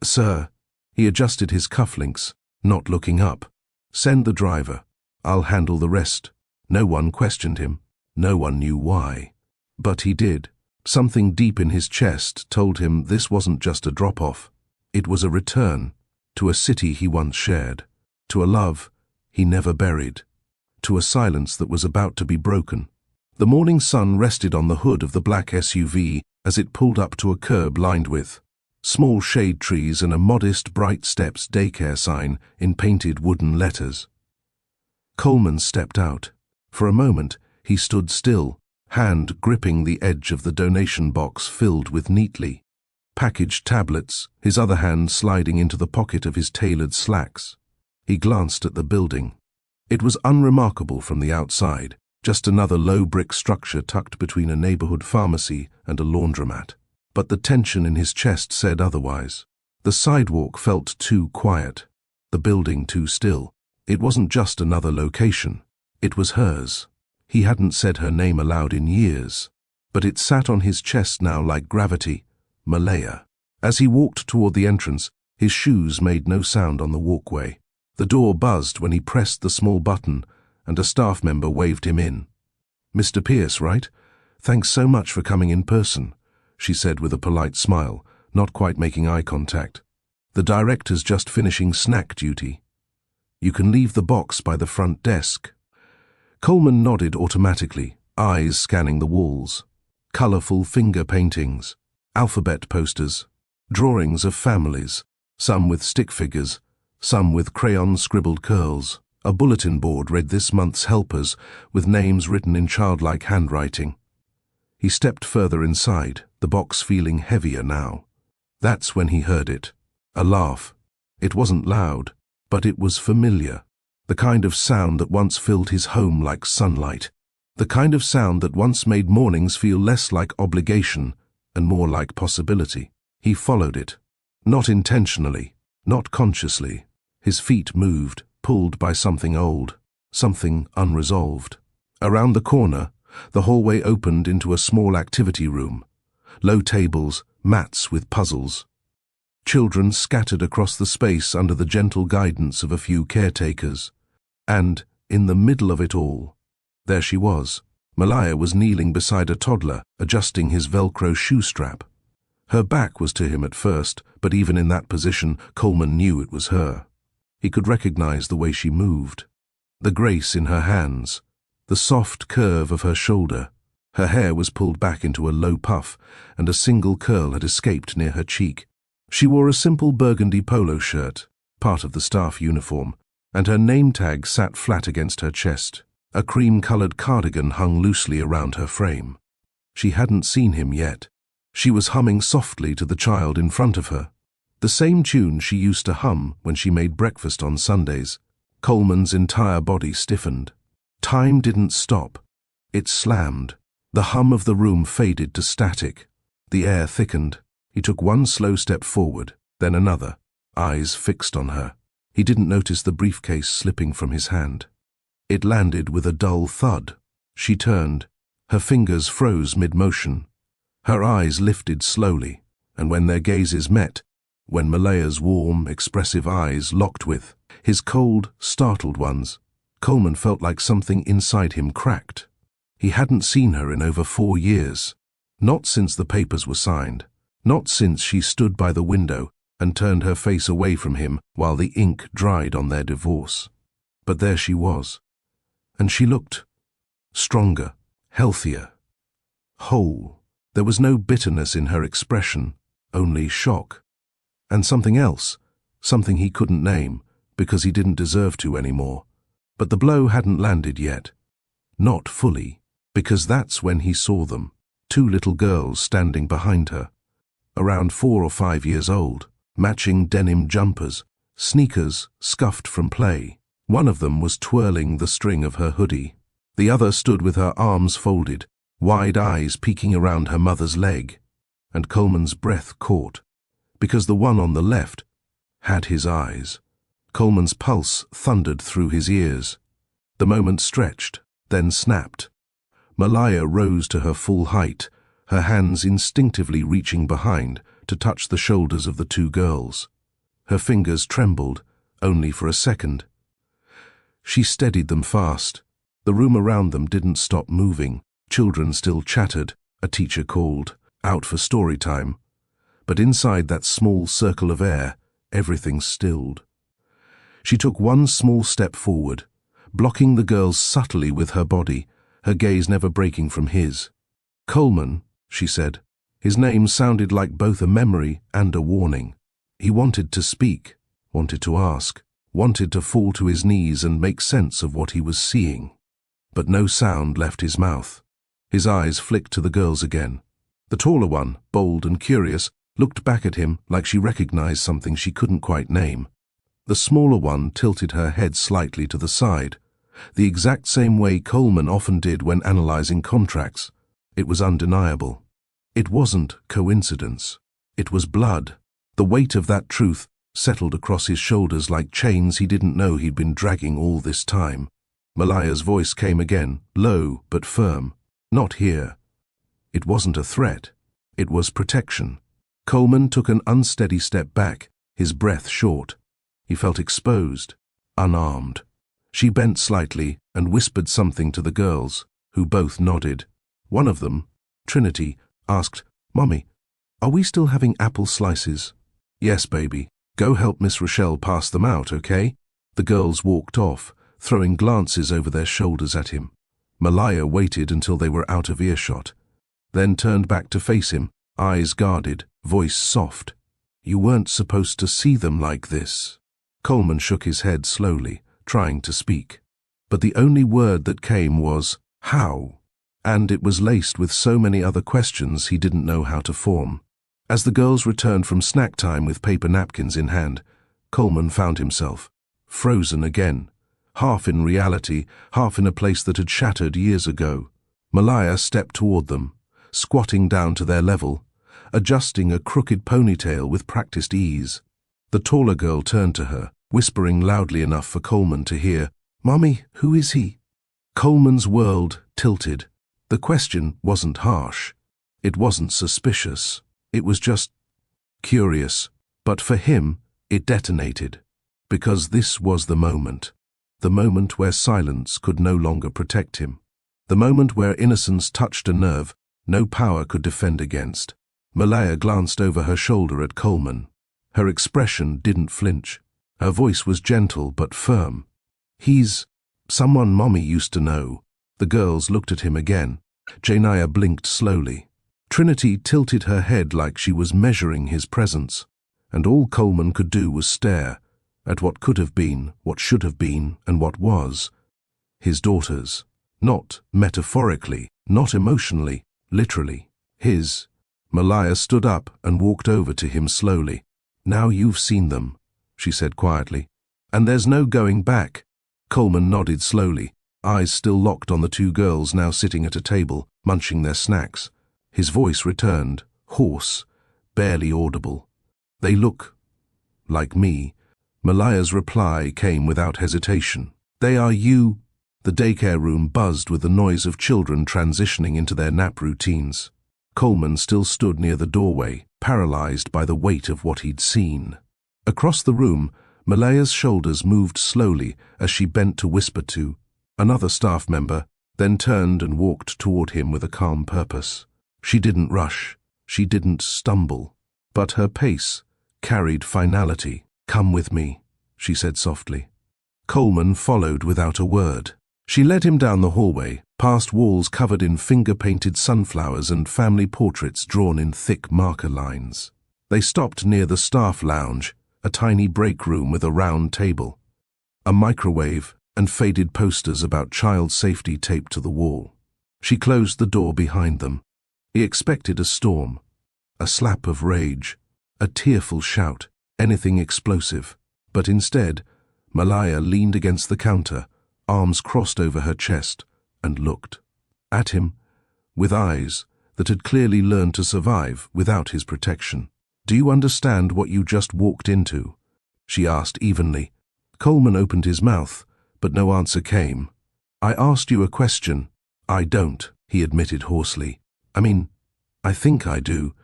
"Sir," he adjusted his cufflinks, not looking up. "Send the driver. I'll handle the rest." No one questioned him. No one knew why. But he did. Something deep in his chest told him this wasn't just a drop-off. It was a return to a city he once shared, to a love he never buried, to a silence that was about to be broken. The morning sun rested on the hood of the black SUV as it pulled up to a curb lined with small shade trees and a modest Bright Steps Daycare sign in painted wooden letters. Coleman stepped out. For a moment, he stood still, hand gripping the edge of the donation box filled with neatly packaged tablets, his other hand sliding into the pocket of his tailored slacks. He glanced at the building. It was unremarkable from the outside, just another low brick structure tucked between a neighborhood pharmacy and a laundromat. But the tension in his chest said otherwise. The sidewalk felt too quiet, the building too still. It wasn't just another location. It was hers. He hadn't said her name aloud in years, but it sat on his chest now like gravity. Malaya. As he walked toward the entrance, his shoes made no sound on the walkway. The door buzzed when he pressed the small button, and a staff member waved him in. "Mr. Pierce, right? Thanks so much for coming in person," she said with a polite smile, not quite making eye contact. "The director's just finishing snack duty. You can leave the box by the front desk." Coleman nodded automatically, eyes scanning the walls. Colorful finger paintings, alphabet posters, drawings of families, some with stick figures, some with crayon-scribbled curls. A bulletin board read this month's helpers with names written in childlike handwriting. He stepped further inside, the box feeling heavier now. That's when he heard it. A laugh. It wasn't loud, but it was familiar. The kind of sound that once filled his home like sunlight. The kind of sound that once made mornings feel less like obligation and more like possibility. He followed it. Not intentionally, not consciously. His feet moved, pulled by something old, something unresolved. Around the corner, the hallway opened into a small activity room. Low tables, mats with puzzles. Children scattered across the space under the gentle guidance of a few caretakers. And, in the middle of it all, there she was. Malaya was kneeling beside a toddler, adjusting his Velcro shoe strap. Her back was to him at first, but even in that position, Coleman knew it was her. He could recognize the way she moved, the grace in her hands, the soft curve of her shoulder. Her hair was pulled back into a low puff, and a single curl had escaped near her cheek. She wore a simple burgundy polo shirt, part of the staff uniform, and her name tag sat flat against her chest. A cream-colored cardigan hung loosely around her frame. She hadn't seen him yet. She was humming softly to the child in front of her, the same tune she used to hum when she made breakfast on Sundays. Coleman's entire body stiffened. Time didn't stop. It slammed. The hum of the room faded to static. The air thickened. He took one slow step forward, then another, eyes fixed on her. He didn't notice the briefcase slipping from his hand. It landed with a dull thud. She turned. Her fingers froze mid-motion. Her eyes lifted slowly, and when their gazes met, when Malaya's warm, expressive eyes locked with his cold, startled ones, Coleman felt like something inside him cracked. He hadn't seen her in over 4 years. Not since the papers were signed. Not since she stood by the window and turned her face away from him while the ink dried on their divorce. But there she was. And she looked stronger, healthier, whole. There was no bitterness in her expression, only shock. And something else, something he couldn't name, because he didn't deserve to anymore. But the blow hadn't landed yet. Not fully, because that's when he saw them, 2 little girls standing behind her, around 4 or 5 years old, matching denim jumpers, sneakers scuffed from play. One of them was twirling the string of her hoodie. The other stood with her arms folded, wide eyes peeking around her mother's leg. And Coleman's breath caught, because the one on the left had his eyes. Coleman's pulse thundered through his ears. The moment stretched, then snapped. Malaya rose to her full height, her hands instinctively reaching behind to touch the shoulders of the 2 girls. Her fingers trembled, only for a second. She steadied them fast. The room around them didn't stop moving. Children still chattered. A teacher called out for story time. But inside that small circle of air, everything stilled. She took one small step forward, blocking the girls subtly with her body, her gaze never breaking from his. "Coleman," she said. His name sounded like both a memory and a warning. He wanted to speak, wanted to ask, wanted to fall to his knees and make sense of what he was seeing. But no sound left his mouth. His eyes flicked to the girls again. The taller one, bold and curious, looked back at him like she recognized something she couldn't quite name. The smaller one tilted her head slightly to the side, the exact same way Coleman often did when analyzing contracts. It was undeniable. It wasn't coincidence. It was blood. The weight of that truth settled across his shoulders like chains he didn't know he'd been dragging all this time. Malaya's voice came again, low but firm. "Not here." It wasn't a threat. It was protection. Coleman took an unsteady step back, his breath short. He felt exposed, unarmed. She bent slightly and whispered something to the girls, who both nodded. One of them, Trinity, asked, "Mommy, are we still having apple slices?" "Yes, baby. Go help Miss Rochelle pass them out, okay?" The girls walked off, throwing glances over their shoulders at him. Malaya waited until they were out of earshot, then turned back to face him, eyes guarded, voice soft. "You weren't supposed to see them like this." Coleman shook his head slowly, trying to speak. But the only word that came was, "How?" And it was laced with so many other questions he didn't know how to form. As the girls returned from snack time with paper napkins in hand, Coleman found himself frozen again, half in reality, half in a place that had shattered years ago. Malaya stepped toward them, squatting down to their level, adjusting a crooked ponytail with practiced ease. The taller girl turned to her, whispering loudly enough for Coleman to hear, "Mommy, who is he?" Coleman's world tilted. The question wasn't harsh. It wasn't suspicious. It was just curious. But for him, it detonated. Because this was the moment where silence could no longer protect him. The moment where innocence touched a nerve no power could defend against. Malaya glanced over her shoulder at Coleman. Her expression didn't flinch. Her voice was gentle but firm. "He's someone Mommy used to know." The girls looked at him again. Janaya blinked slowly. Trinity tilted her head like she was measuring his presence. And all Coleman could do was stare at what could have been, what should have been, and what was. His daughters. Not metaphorically, not emotionally, literally. His. Malaya stood up and walked over to him slowly. "Now you've seen them," she said quietly. "And there's no going back." Coleman nodded slowly, eyes still locked on the 2 girls now sitting at a table, munching their snacks. His voice returned, hoarse, barely audible. "They look like me. Malaya's reply came without hesitation. They are you. The daycare room buzzed with the noise of children transitioning into their nap routines. Coleman still stood near the doorway, paralyzed by the weight of what he'd seen. Across the room, Malaya's shoulders moved slowly as she bent to whisper to another staff member, then turned and walked toward him with a calm purpose. She didn't rush, she didn't stumble, but her pace carried finality. "Come with me," she said softly. Coleman followed without a word. She led him down the hallway, past walls covered in finger-painted sunflowers and family portraits drawn in thick marker lines. They stopped near the staff lounge, a tiny break room with a round table, a microwave, and faded posters about child safety taped to the wall. She closed the door behind them. He expected a storm, a slap of rage, a tearful shout, anything explosive. But instead, Malaya leaned against the counter, arms crossed over her chest, and looked at him with eyes that had clearly learned to survive without his protection. "Do you understand what you just walked into?" she asked evenly. Coleman opened his mouth, but no answer came. "I asked you a question." "I don't," he admitted hoarsely. I think I do,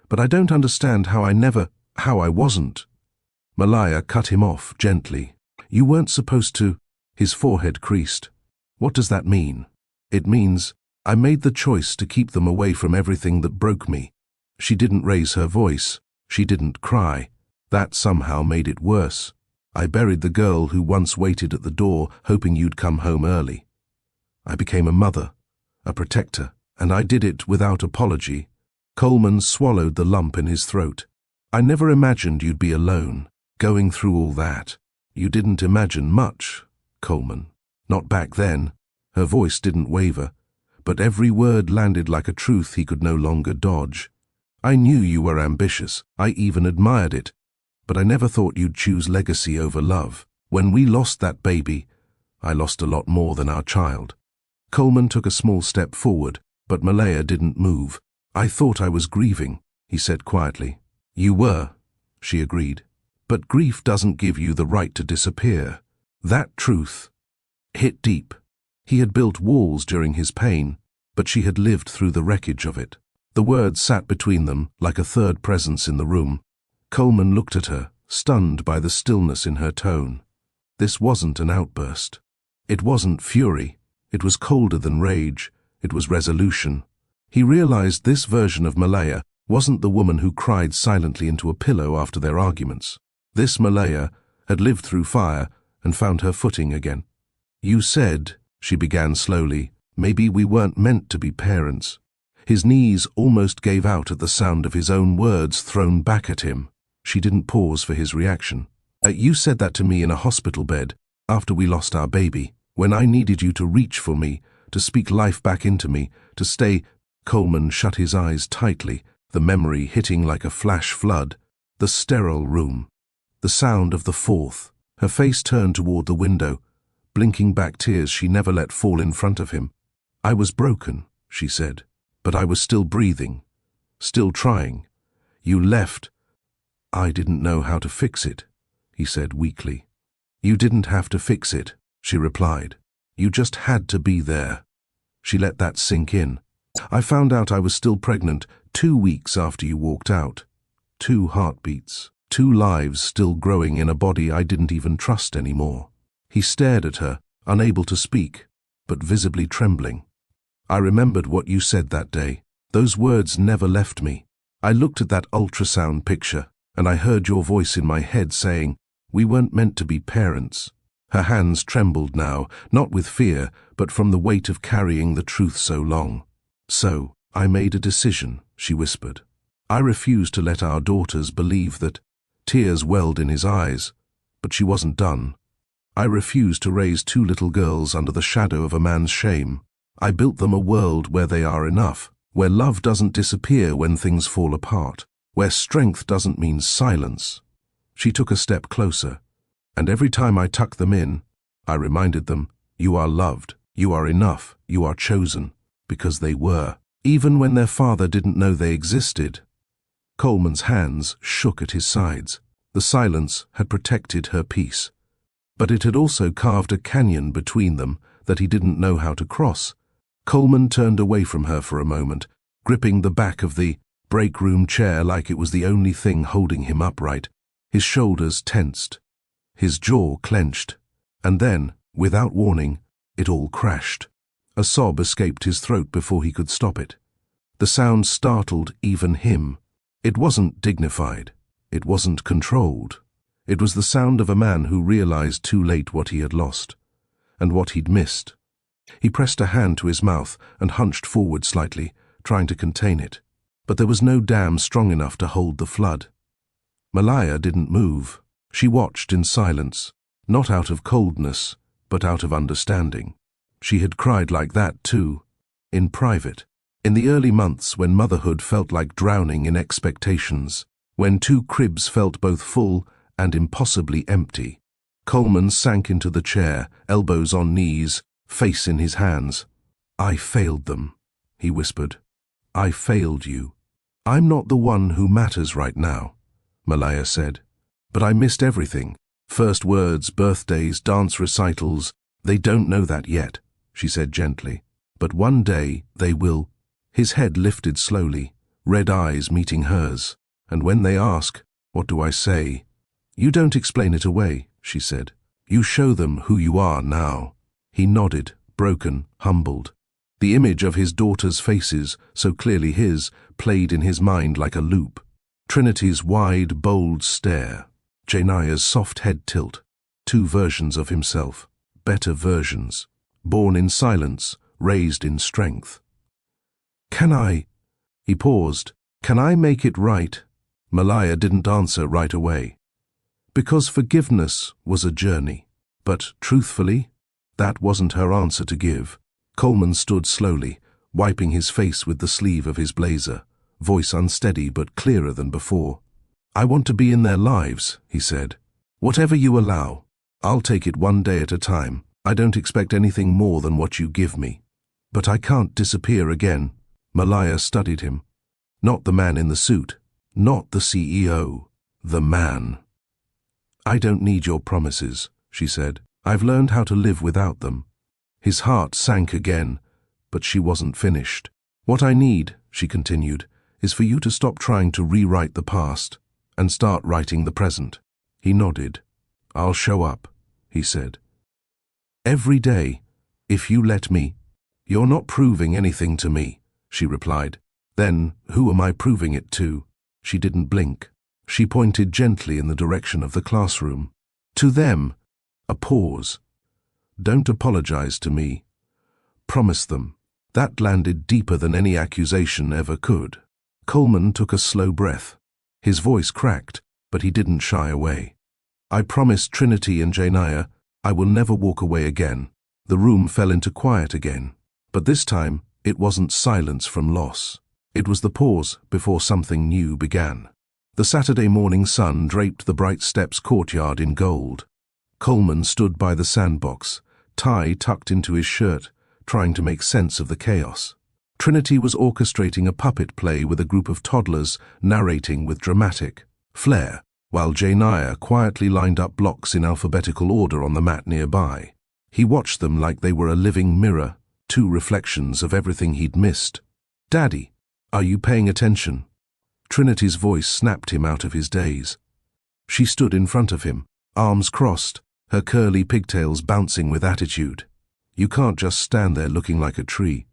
but I don't understand how I wasn't." Malaya cut him off gently. "You weren't supposed to." His forehead creased. "What does that mean?" "It means I made the choice to keep them away from everything that broke me." She didn't raise her voice. She didn't cry. That somehow made it worse. "I buried the girl who once waited at the door, hoping you'd come home early. I became a mother, a protector, and I did it without apology." Coleman swallowed the lump in his throat. "I never imagined you'd be alone, going through all that." "You didn't imagine much, Coleman. Not back then." Her voice didn't waver, but every word landed like a truth he could no longer dodge. "I knew you were ambitious. I even admired it. But I never thought you'd choose legacy over love. When we lost that baby, I lost a lot more than our child." Coleman took a small step forward, but Malaya didn't move. "I thought I was grieving," he said quietly. "You were," she agreed. "But grief doesn't give you the right to disappear." That truth hit deep. He had built walls during his pain, but she had lived through the wreckage of it. The words sat between them like a third presence in the room. Coleman looked at her, stunned by the stillness in her tone. This wasn't an outburst. It wasn't fury. It was colder than rage. It was resolution. He realized this version of Malaya wasn't the woman who cried silently into a pillow after their arguments. This Malaya had lived through fire and found her footing again. "You said," she began slowly, "maybe we weren't meant to be parents." His knees almost gave out at the sound of his own words thrown back at him. She didn't pause for his reaction. "You said that to me in a hospital bed, after we lost our baby, when I needed you to reach for me, to speak life back into me, to stay." Coleman shut his eyes tightly, the memory hitting like a flash flood. The sterile room. The sound of the fourth. Her face turned toward the window, blinking back tears she never let fall in front of him. "I was broken," she said, "but I was still breathing, still trying. You left." "I didn't know how to fix it," he said weakly. "You didn't have to fix it," she replied. "You just had to be there." She let that sink in. "I found out I was still pregnant 2 weeks after you walked out. 2 heartbeats, 2 lives still growing in a body I didn't even trust anymore." He stared at her, unable to speak, but visibly trembling. "I remembered what you said that day. Those words never left me. I looked at that ultrasound picture, and I heard your voice in my head saying, 'We weren't meant to be parents.'" Her hands trembled now, not with fear, but from the weight of carrying the truth so long. "So, I made a decision," she whispered. "I refused to let our daughters believe that." Tears welled in his eyes, but she wasn't done. "I refused to raise 2 little girls under the shadow of a man's shame. I built them a world where they are enough, where love doesn't disappear when things fall apart, where strength doesn't mean silence." She took a step closer, and every time I tucked them in, I reminded them, "You are loved, you are enough, you are chosen," because they were, even when their father didn't know they existed. Coleman's hands shook at his sides. The silence had protected her peace. But it had also carved a canyon between them that he didn't know how to cross. Coleman turned away from her for a moment, gripping the back of the break room chair like it was the only thing holding him upright. His shoulders tensed, his jaw clenched, and then, without warning, it all crashed. A sob escaped his throat before he could stop it. The sound startled even him. It wasn't dignified. It wasn't controlled. It was the sound of a man who realized too late what he had lost, and what he'd missed. He pressed a hand to his mouth and hunched forward slightly, trying to contain it. But there was no dam strong enough to hold the flood. Malaya didn't move. She watched in silence, not out of coldness, but out of understanding. She had cried like that too, in private, in the early months when motherhood felt like drowning in expectations, when 2 cribs felt both full and impossibly empty. Coleman sank into the chair, elbows on knees, face in his hands. "I failed them," he whispered. "I failed you. I'm not the one who matters right now," Malaya said. "But I missed everything. First words, birthdays, dance recitals. They don't know that yet," she said gently. "But one day they will." His head lifted slowly, red eyes meeting hers. "And when they ask, what do I say?" "You don't explain it away," she said. "You show them who you are now." He nodded, broken, humbled. The image of his daughters' faces, so clearly his, played in his mind like a loop. Trinity's wide, bold stare. Jania's soft head tilt. 2 versions of himself. Better versions. Born in silence, raised in strength. "Can I?" He paused. "Can I make it right?" Malaya didn't answer right away. Because forgiveness was a journey. But, truthfully, that wasn't her answer to give. Coleman stood slowly, wiping his face with the sleeve of his blazer, voice unsteady but clearer than before. "I want to be in their lives," he said. "Whatever you allow. I'll take it one day at a time. I don't expect anything more than what you give me. But I can't disappear again." Malaya studied him. Not the man in the suit, not the CEO, the man. "I don't need your promises," she said. "I've learned how to live without them." His heart sank again, but she wasn't finished. "What I need," she continued, "is for you to stop trying to rewrite the past and start writing the present." He nodded. "I'll show up," he said. "Every day, if you let me." "You're not proving anything to me," she replied. "Then who am I proving it to?" She didn't blink. She pointed gently in the direction of the classroom. "To them." A pause. "Don't apologize to me. Promise them." That landed deeper than any accusation ever could. Coleman took a slow breath. His voice cracked, but he didn't shy away. "I promised Trinity and Jania I will never walk away again." The room fell into quiet again. But this time, it wasn't silence from loss. It was the pause before something new began. The Saturday morning sun draped the bright steps courtyard in gold. Coleman stood by the sandbox, tie tucked into his shirt, trying to make sense of the chaos. Trinity was orchestrating a puppet play with a group of toddlers, narrating with dramatic flair, while Jania quietly lined up blocks in alphabetical order on the mat nearby. He watched them like they were a living mirror, 2 reflections of everything he'd missed. "Daddy, are you paying attention?" Trinity's voice snapped him out of his daze. She stood in front of him, arms crossed, her curly pigtails bouncing with attitude. "You can't just stand there looking like a tree.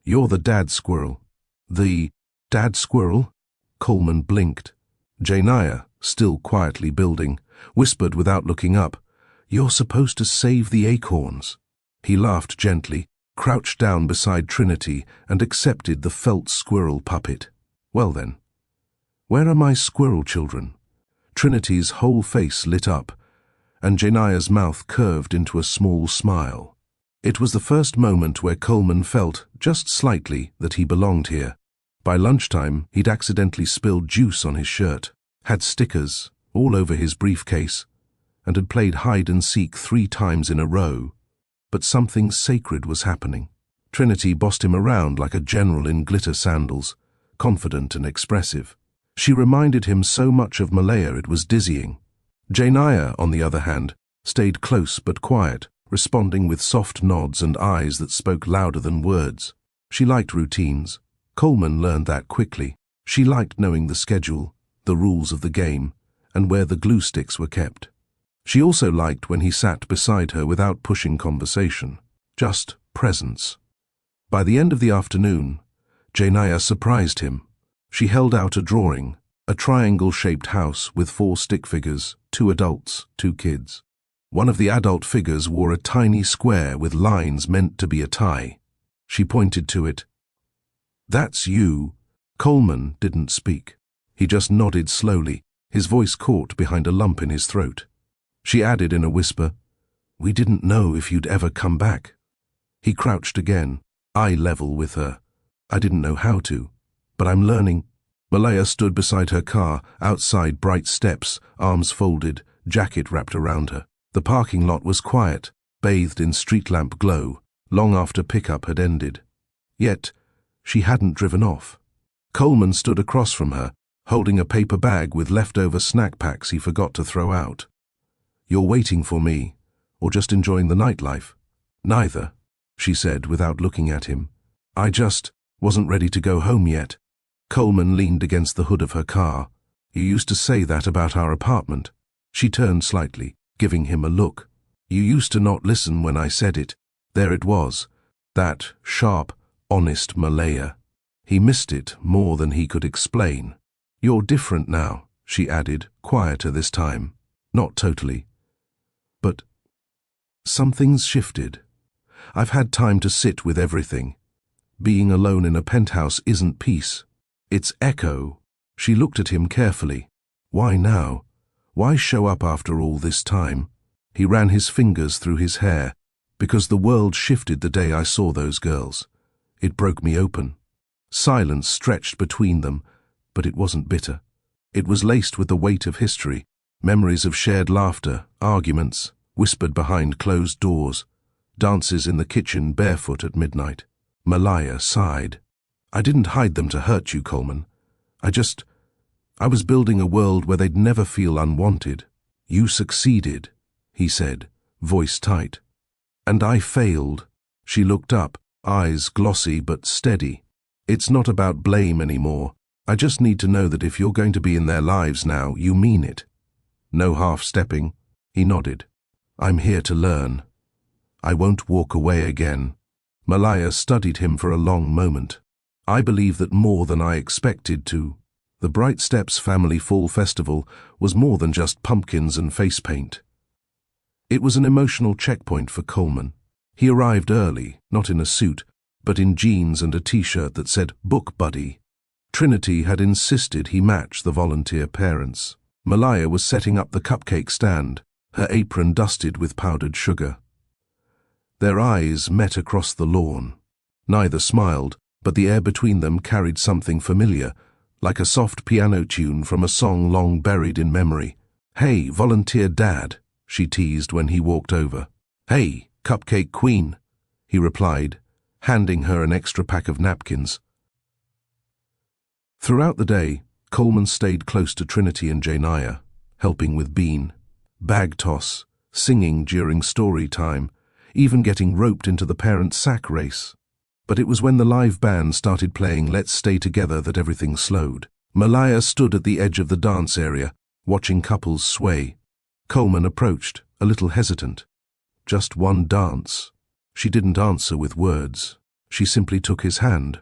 You're the dad squirrel." "The dad squirrel?" Coleman blinked. Jania, still quietly building, whispered without looking up, "You're supposed to save the acorns." He laughed gently, crouched down beside Trinity, and accepted the felt squirrel puppet. "Well then, where are my squirrel children?" Trinity's whole face lit up, and Jania's mouth curved into a small smile. It was the first moment where Coleman felt, just slightly, that he belonged here. By lunchtime, he'd accidentally spilled juice on his shirt, had stickers all over his briefcase, and had played hide-and-seek 3 times in a row. But something sacred was happening. Trinity bossed him around like a general in glitter sandals, confident and expressive. She reminded him so much of Malaya it was dizzying. Janaya, on the other hand, stayed close but quiet, responding with soft nods and eyes that spoke louder than words. She liked routines. Coleman learned that quickly. She liked knowing the schedule, the rules of the game, and where the glue sticks were kept. She also liked when he sat beside her without pushing conversation, just presence. By the end of the afternoon, Janaya surprised him. She held out a drawing, a triangle-shaped house with 4 stick figures, 2 adults, 2 kids. One of the adult figures wore a tiny square with lines meant to be a tie. She pointed to it. "That's you." Coleman didn't speak. He just nodded slowly, his voice caught behind a lump in his throat. She added in a whisper, "We didn't know if you'd ever come back." He crouched again, eye level with her. "I didn't know how to, but I'm learning." Malaya stood beside her car, outside bright steps, arms folded, jacket wrapped around her. The parking lot was quiet, bathed in street lamp glow, long after pickup had ended. Yet, she hadn't driven off. Coleman stood across from her, holding a paper bag with leftover snack packs he forgot to throw out. "You're waiting for me, or just enjoying the nightlife?" "Neither," she said without looking at him. "I just wasn't ready to go home yet." Coleman leaned against the hood of her car. "You used to say that about our apartment." She turned slightly, giving him a look. "You used to not listen when I said it." There it was, that sharp, honest Malaya. He missed it more than he could explain. "You're different now," she added, quieter this time. "Not totally. But something's shifted. I've had time to sit with everything. Being alone in a penthouse isn't peace. It's echo." She looked at him carefully. "Why now? Why show up after all this time?" He ran his fingers through his hair. "Because the world shifted the day I saw those girls. It broke me open." Silence stretched between them, but it wasn't bitter. It was laced with the weight of history, memories of shared laughter, arguments, whispered behind closed doors, dances in the kitchen barefoot at midnight. Malaya sighed. "I didn't hide them to hurt you, Coleman. I was building a world where they'd never feel unwanted." "You succeeded," he said, voice tight. "And I failed." She looked up, eyes glossy but steady. "It's not about blame anymore. I just need to know that if you're going to be in their lives now, you mean it. No half-stepping." He nodded. "I'm here to learn. I won't walk away again." Malaya studied him for a long moment. "I believe that more than I expected to." The Bright Steps Family Fall Festival was more than just pumpkins and face paint. It was an emotional checkpoint for Coleman. He arrived early, not in a suit, but in jeans and a t-shirt that said "Book Buddy." Trinity had insisted he match the volunteer parents. Malaya was setting up the cupcake stand, her apron dusted with powdered sugar. Their eyes met across the lawn. Neither smiled, but the air between them carried something familiar, like a soft piano tune from a song long buried in memory. "Hey, volunteer dad," she teased when he walked over. "Hey, cupcake queen," he replied, handing her an extra pack of napkins. Throughout the day, Coleman stayed close to Trinity and Janaya, helping with bean, bag toss, singing during story time, even getting roped into the parent sack race. But it was when the live band started playing Let's Stay Together that everything slowed. Malaya stood at the edge of the dance area, watching couples sway. Coleman approached, a little hesitant. "Just one dance." She didn't answer with words. She simply took his hand.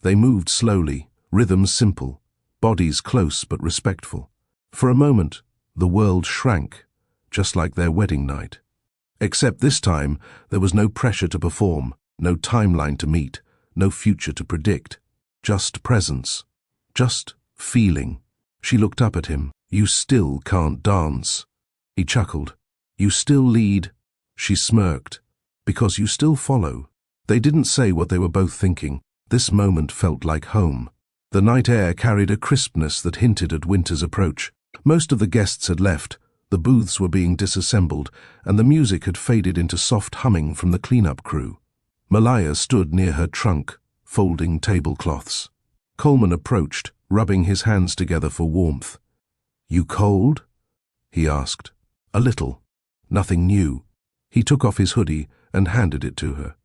They moved slowly, rhythm simple, bodies close but respectful. For a moment, the world shrank, just like their wedding night. Except this time, there was no pressure to perform, no timeline to meet, no future to predict. Just presence. Just feeling. She looked up at him. "You still can't dance." He chuckled. "You still lead." She smirked. "Because you still follow." They didn't say what they were both thinking. This moment felt like home. The night air carried a crispness that hinted at winter's approach. Most of the guests had left, the booths were being disassembled, and the music had faded into soft humming from the cleanup crew. Malaya stood near her trunk, folding tablecloths. Coleman approached, rubbing his hands together for warmth. "You cold?" he asked. "A little. Nothing new." He took off his hoodie and handed it to her.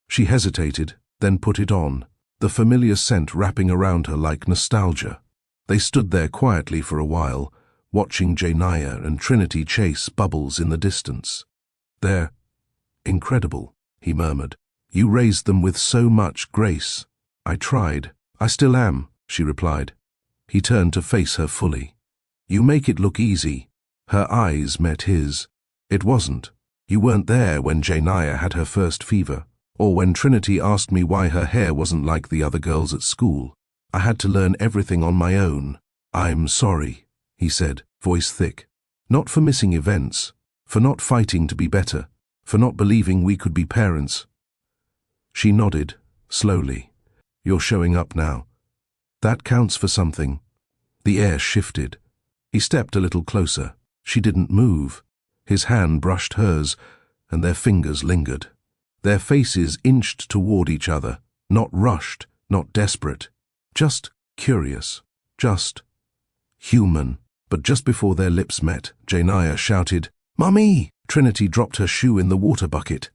She hesitated, then put it on, the familiar scent wrapping around her like nostalgia. They stood there quietly for a while, watching Janiyah and Trinity chase bubbles in the distance. "They're incredible," he murmured. "You raised them with so much grace." "I tried. I still am," she replied. He turned to face her fully. "You make it look easy." Her eyes met his. "It wasn't. You weren't there when Janiyah had her first fever, or when Trinity asked me why her hair wasn't like the other girls at school. I had to learn everything on my own." "I'm sorry," he said, voice thick. "Not for missing events, for not fighting to be better, for not believing we could be parents." She nodded, slowly. "You're showing up now. That counts for something." The air shifted. He stepped a little closer. She didn't move. His hand brushed hers, and their fingers lingered. Their faces inched toward each other, not rushed, not desperate, just curious, just human. But just before their lips met, Janiyah shouted, "Mummy!" Trinity dropped her shoe in the water bucket.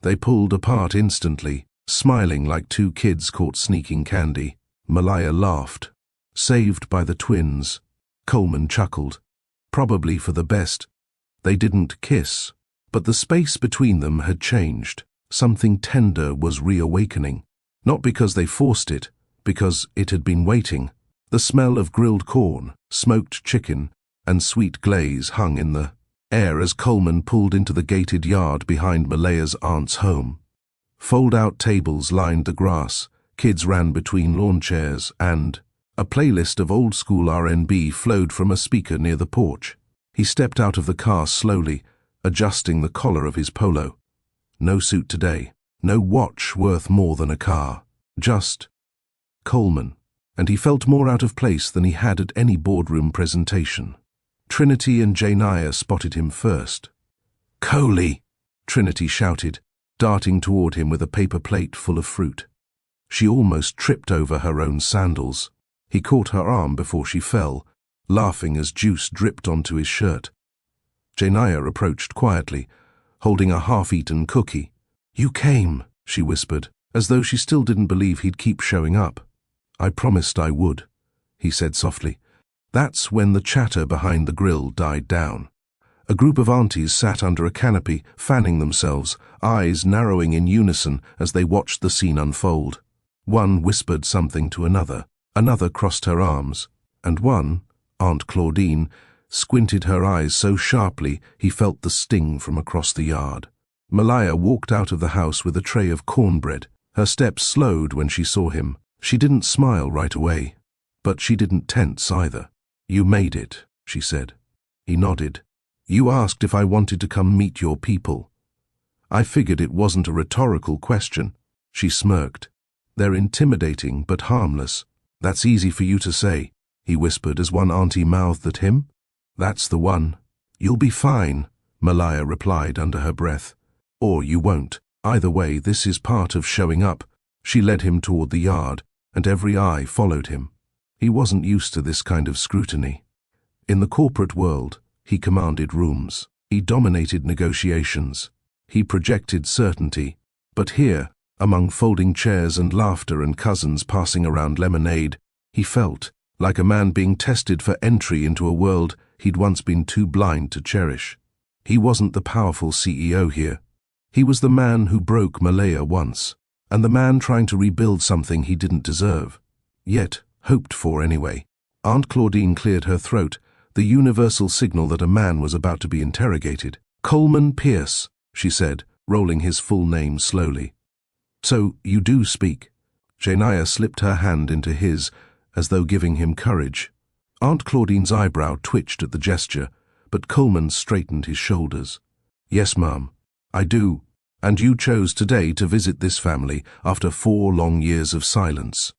They pulled apart instantly, smiling like two kids caught sneaking candy. Malaya laughed. Saved by the twins. Coleman chuckled. Probably for the best. They didn't kiss, but the space between them had changed. Something tender was reawakening. Not because they forced it, because it had been waiting. The smell of grilled corn, smoked chicken, and sweet glaze hung in the air as Coleman pulled into the gated yard behind Malaya's aunt's home. Fold-out tables lined the grass, kids ran between lawn chairs, and a playlist of old-school R&B flowed from a speaker near the porch. He stepped out of the car slowly, adjusting the collar of his polo. No suit today, no watch worth more than a car. Just Coleman. And he felt more out of place than he had at any boardroom presentation. Trinity and Janiyah spotted him first. "Coley!" Trinity shouted, darting toward him with a paper plate full of fruit. She almost tripped over her own sandals. He caught her arm before she fell, laughing as juice dripped onto his shirt. Janiyah approached quietly, holding a half-eaten cookie. "You came," she whispered, as though she still didn't believe he'd keep showing up. "I promised I would," he said softly. That's when the chatter behind the grill died down. A group of aunties sat under a canopy, fanning themselves, eyes narrowing in unison as they watched the scene unfold. One whispered something to another, another crossed her arms, and one, Aunt Claudine, squinted her eyes so sharply he felt the sting from across the yard. Malaya walked out of the house with a tray of cornbread. Her steps slowed when she saw him. She didn't smile right away, but she didn't tense either. "You made it," she said. He nodded. "You asked if I wanted to come meet your people. I figured it wasn't a rhetorical question." She smirked. "They're intimidating but harmless." "That's easy for you to say," he whispered as one auntie mouthed at him. "That's the one." "You'll be fine," Malaya replied under her breath. "Or you won't. Either way, this is part of showing up." She led him toward the yard, and every eye followed him. He wasn't used to this kind of scrutiny. In the corporate world, he commanded rooms. He dominated negotiations. He projected certainty. But here, among folding chairs and laughter and cousins passing around lemonade, he felt like a man being tested for entry into a world he'd once been too blind to cherish. He wasn't the powerful CEO here. He was the man who broke Malaya once, and the man trying to rebuild something he didn't deserve. Yet, hoped for anyway. Aunt Claudine cleared her throat, the universal signal that a man was about to be interrogated. "Coleman Pierce," she said, rolling his full name slowly. "So, you do speak." Janiyah slipped her hand into his, as though giving him courage. Aunt Claudine's eyebrow twitched at the gesture, but Coleman straightened his shoulders. "Yes, Ma'am, I do. And you chose today to visit this family after 4 long years of silence."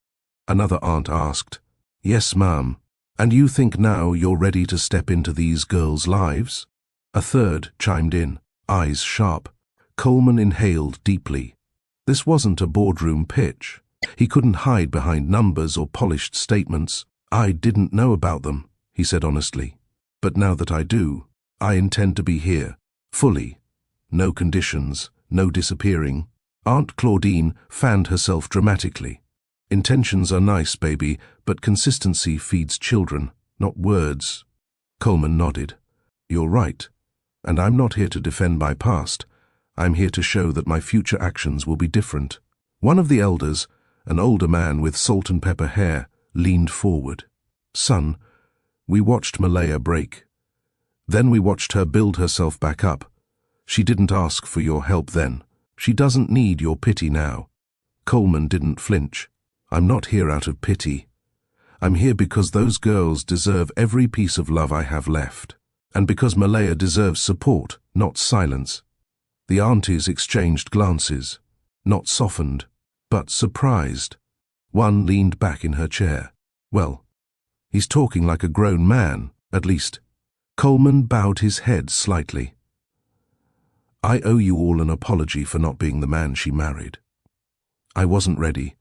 Another aunt asked. "Yes, Ma'am. And you think now you're ready to step into these girls' lives?" A third chimed in, eyes sharp. Coleman inhaled deeply. This wasn't a boardroom pitch. He couldn't hide behind numbers or polished statements. I didn't know about them, he said honestly. But now that I do, I intend to be here, fully. No conditions, no disappearing. Aunt Claudine fanned herself dramatically. Intentions are nice, baby, but consistency feeds children, not words. Coleman nodded. You're right. And I'm not here to defend my past. I'm here to show that my future actions will be different. One of the elders, an older man with salt and pepper hair, leaned forward. Son, we watched Malaya break. Then we watched her build herself back up. She didn't ask for your help then. She doesn't need your pity now. Coleman didn't flinch. I'm not here out of pity. I'm here because those girls deserve every piece of love I have left. And because Malaya deserves support, not silence. The aunties exchanged glances, not softened, but surprised. One leaned back in her chair. Well, he's talking like a grown man, at least. Coleman bowed his head slightly. I owe you all an apology for not being the man she married. I wasn't ready.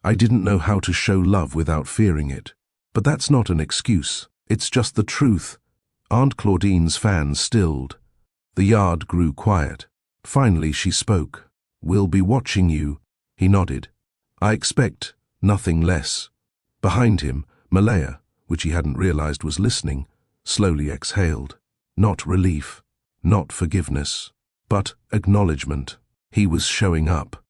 I didn't know how to show love without fearing it. But that's not an excuse. It's just the truth. Aunt Claudine's fan stilled. The yard grew quiet. Finally she spoke. We'll be watching you. He nodded. I expect nothing less. Behind him, Malaya, which he hadn't realized was listening, slowly exhaled. Not relief, not forgiveness, but acknowledgement. He was showing up.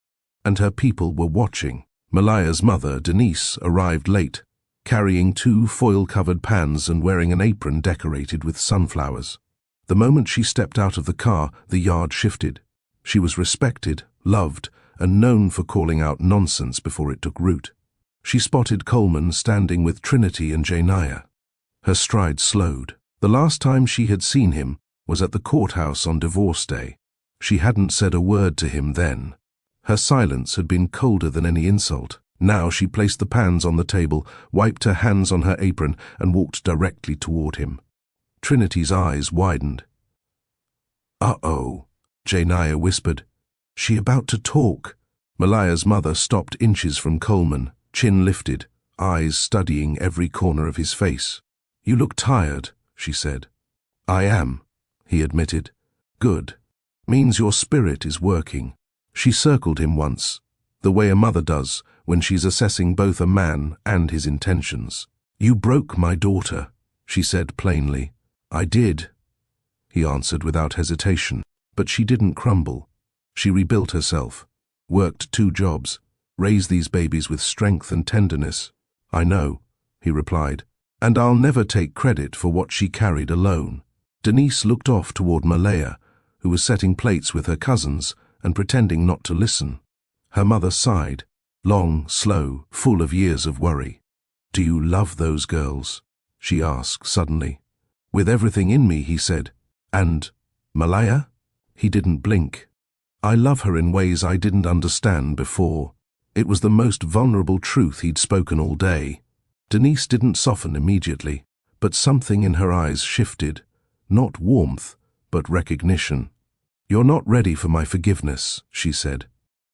And her people were watching. Malaya's mother, Denise, arrived late, carrying 2 foil-covered pans and wearing an apron decorated with sunflowers. The moment she stepped out of the car, the yard shifted. She was respected, loved, and known for calling out nonsense before it took root. She spotted Coleman standing with Trinity and Janaya. Her stride slowed. The last time she had seen him was at the courthouse on divorce day. She hadn't said a word to him then. Her silence had been colder than any insult. Now she placed the pans on the table, wiped her hands on her apron, and walked directly toward him. Trinity's eyes widened. Uh-oh, Janaya whispered. She about to talk. Malaya's mother stopped inches from Coleman, chin lifted, eyes studying every corner of his face. You look tired, she said. I am, he admitted. Good. Means your spirit is working. She circled him once, the way a mother does when she's assessing both a man and his intentions. You broke my daughter, she said plainly. I did, he answered without hesitation. But she didn't crumble. She rebuilt herself, worked 2 jobs, raised these babies with strength and tenderness. I know, he replied, and I'll never take credit for what she carried alone. Denise looked off toward Malaya, who was setting plates with her cousins and pretending not to listen. Her mother sighed, long, slow, full of years of worry. Do you love those girls? She asked suddenly. With everything in me, he said. And Malaya? He didn't blink. I love her in ways I didn't understand before. It was the most vulnerable truth he'd spoken all day. Denise didn't soften immediately, but something in her eyes shifted. Not warmth, but recognition. You're not ready for my forgiveness, she said,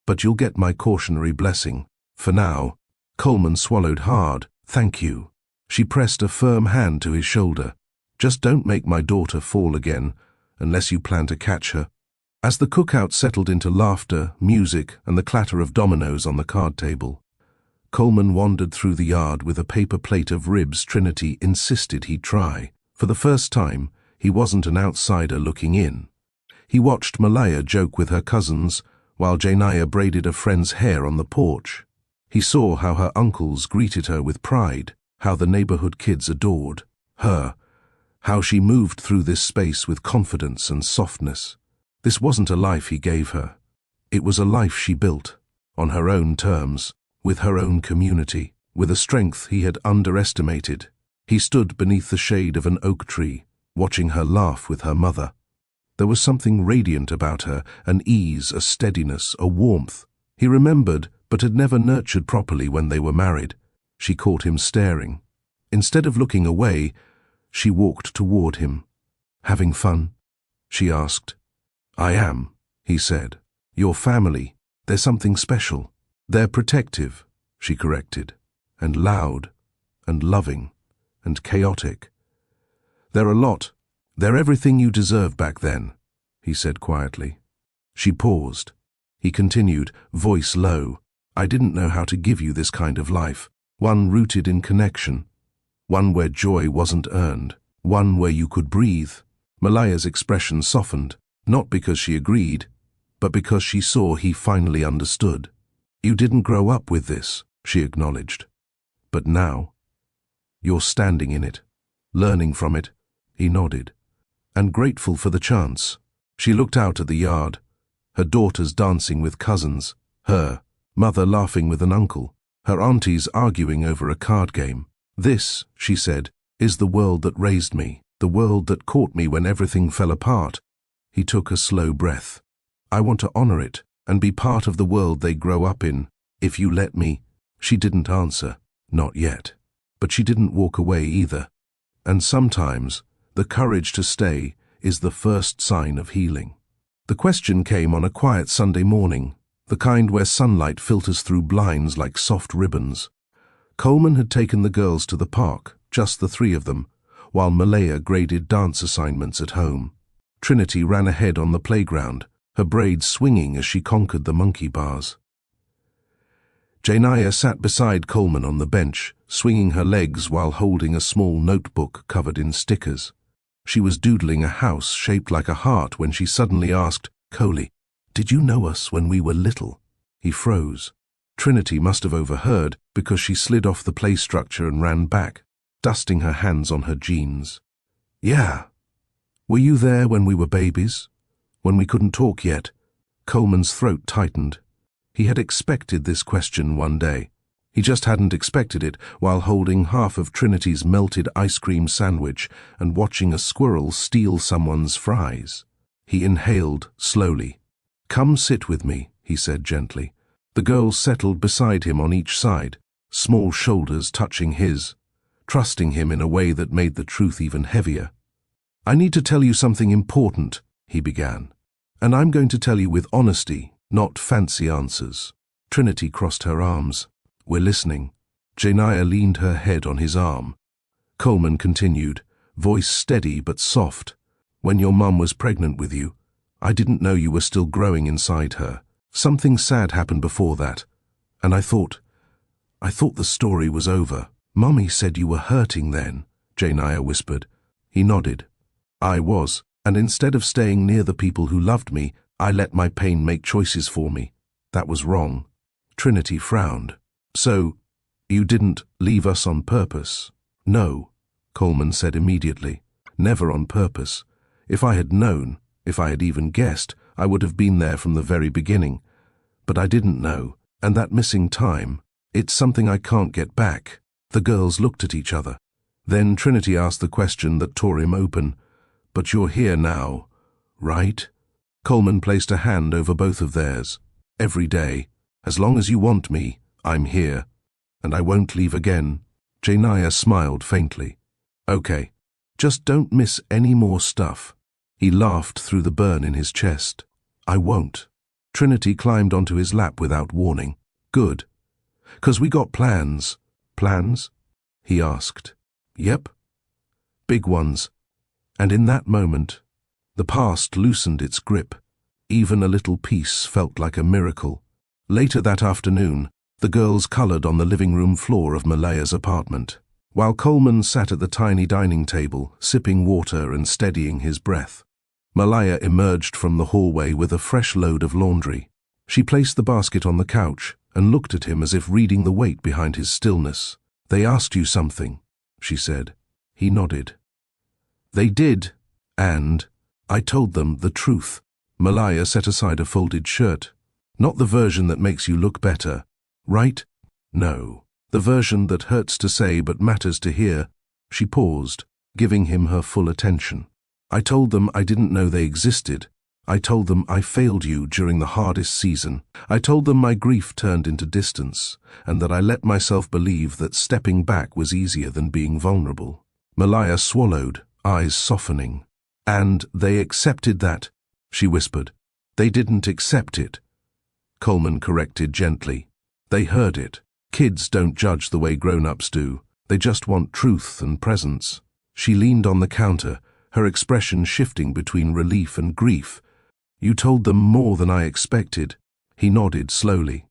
but you'll get my cautionary blessing. For now. Coleman swallowed hard. Thank you. She pressed a firm hand to his shoulder. Just don't make my daughter fall again, unless you plan to catch her. As the cookout settled into laughter, music, and the clatter of dominoes on the card table, Coleman wandered through the yard with a paper plate of ribs Trinity insisted he'd try. For the first time, he wasn't an outsider looking in. He watched Malaya joke with her cousins, while Janaya braided a friend's hair on the porch. He saw how her uncles greeted her with pride, how the neighborhood kids adored her, how she moved through this space with confidence and softness. This wasn't a life he gave her. It was a life she built, on her own terms, with her own community, with a strength he had underestimated. He stood beneath the shade of an oak tree, watching her laugh with her mother. There was something radiant about her, an ease, a steadiness, a warmth. He remembered, but had never nurtured properly when they were married. She caught him staring. Instead of looking away, she walked toward him. Having fun? She asked. I am, he said. Your family, there's something special. They're protective, she corrected, and loud, and loving and chaotic. They're everything you deserve back then, he said quietly. She paused. He continued, voice low. I didn't know how to give you this kind of life, one rooted in connection, one where joy wasn't earned, one where you could breathe. Malaya's expression softened, not because she agreed, but because she saw he finally understood. You didn't grow up with this, she acknowledged. But now, you're standing in it, learning from it. He nodded, and grateful for the chance. She looked out at the yard, her daughters dancing with cousins, her mother laughing with an uncle, her aunties arguing over a card game. This, she said, is the world that raised me, the world that caught me when everything fell apart. He took a slow breath. I want to honor it and be part of the world they grow up in, if you let me. She didn't answer, not yet. But she didn't walk away either. And sometimes, the courage to stay is the first sign of healing. The question came on a quiet Sunday morning, the kind where sunlight filters through blinds like soft ribbons. Coleman had taken the girls to the park, just the three of them, while Malaya graded dance assignments at home. Trinity ran ahead on the playground, her braids swinging as she conquered the monkey bars. Janaya sat beside Coleman on the bench, swinging her legs while holding a small notebook covered in stickers. She was doodling a house shaped like a heart when she suddenly asked, Coley, did you know us when we were little? He froze. Trinity must have overheard because she slid off the play structure and ran back, dusting her hands on her jeans. Yeah. Were you there when we were babies? When we couldn't talk yet? Coleman's throat tightened. He had expected this question one day. He just hadn't expected it while holding half of Trinity's melted ice cream sandwich and watching a squirrel steal someone's fries. He inhaled slowly. Come sit with me, he said gently. The girls settled beside him on each side, small shoulders touching his, trusting him in a way that made the truth even heavier. I need to tell you something important, he began. And I'm going to tell you with honesty, not fancy answers. Trinity crossed her arms. We're listening. Janaya leaned her head on his arm. Coleman continued, voice steady but soft. When your mum was pregnant with you, I didn't know you were still growing inside her. Something sad happened before that, and I thought the story was over. Mummy said you were hurting then, Janaya whispered. He nodded. I was, and instead of staying near the people who loved me, I let my pain make choices for me. That was wrong. Trinity frowned. So, you didn't leave us on purpose? No, Coleman said immediately. Never on purpose. If I had known, if I had even guessed, I would have been there from the very beginning. But I didn't know, and that missing time, it's something I can't get back. The girls looked at each other. Then Trinity asked the question that tore him open. But you're here now, right? Coleman placed a hand over both of theirs. Every day. As long as you want me, I'm here. And I won't leave again. Janaya smiled faintly. Okay. Just don't miss any more stuff. He laughed through the burn in his chest. I won't. Trinity climbed onto his lap without warning. Good. 'Cause we got plans. Plans? He asked. Yep. Big ones. And in that moment, the past loosened its grip. Even a little peace felt like a miracle. Later that afternoon, the girls colored on the living room floor of Malaya's apartment, while Coleman sat at the tiny dining table, sipping water and steadying his breath. Malaya emerged from the hallway with a fresh load of laundry. She placed the basket on the couch and looked at him as if reading the weight behind his stillness. They asked you something, she said. He nodded. They did, and I told them the truth. Malaya set aside a folded shirt. Not the version that makes you look better, right? No, the version that hurts to say but matters to hear. She paused, giving him her full attention. I told them I didn't know they existed. I told them I failed you during the hardest season. I told them my grief turned into distance, and that I let myself believe that stepping back was easier than being vulnerable. Malaya swallowed, eyes softening. And they accepted that, she whispered. They didn't accept it. Coleman corrected gently. They heard it. Kids don't judge the way grown-ups do. They just want truth and presence. She leaned on the counter, her expression shifting between relief and grief. You told them more than I expected. He nodded slowly.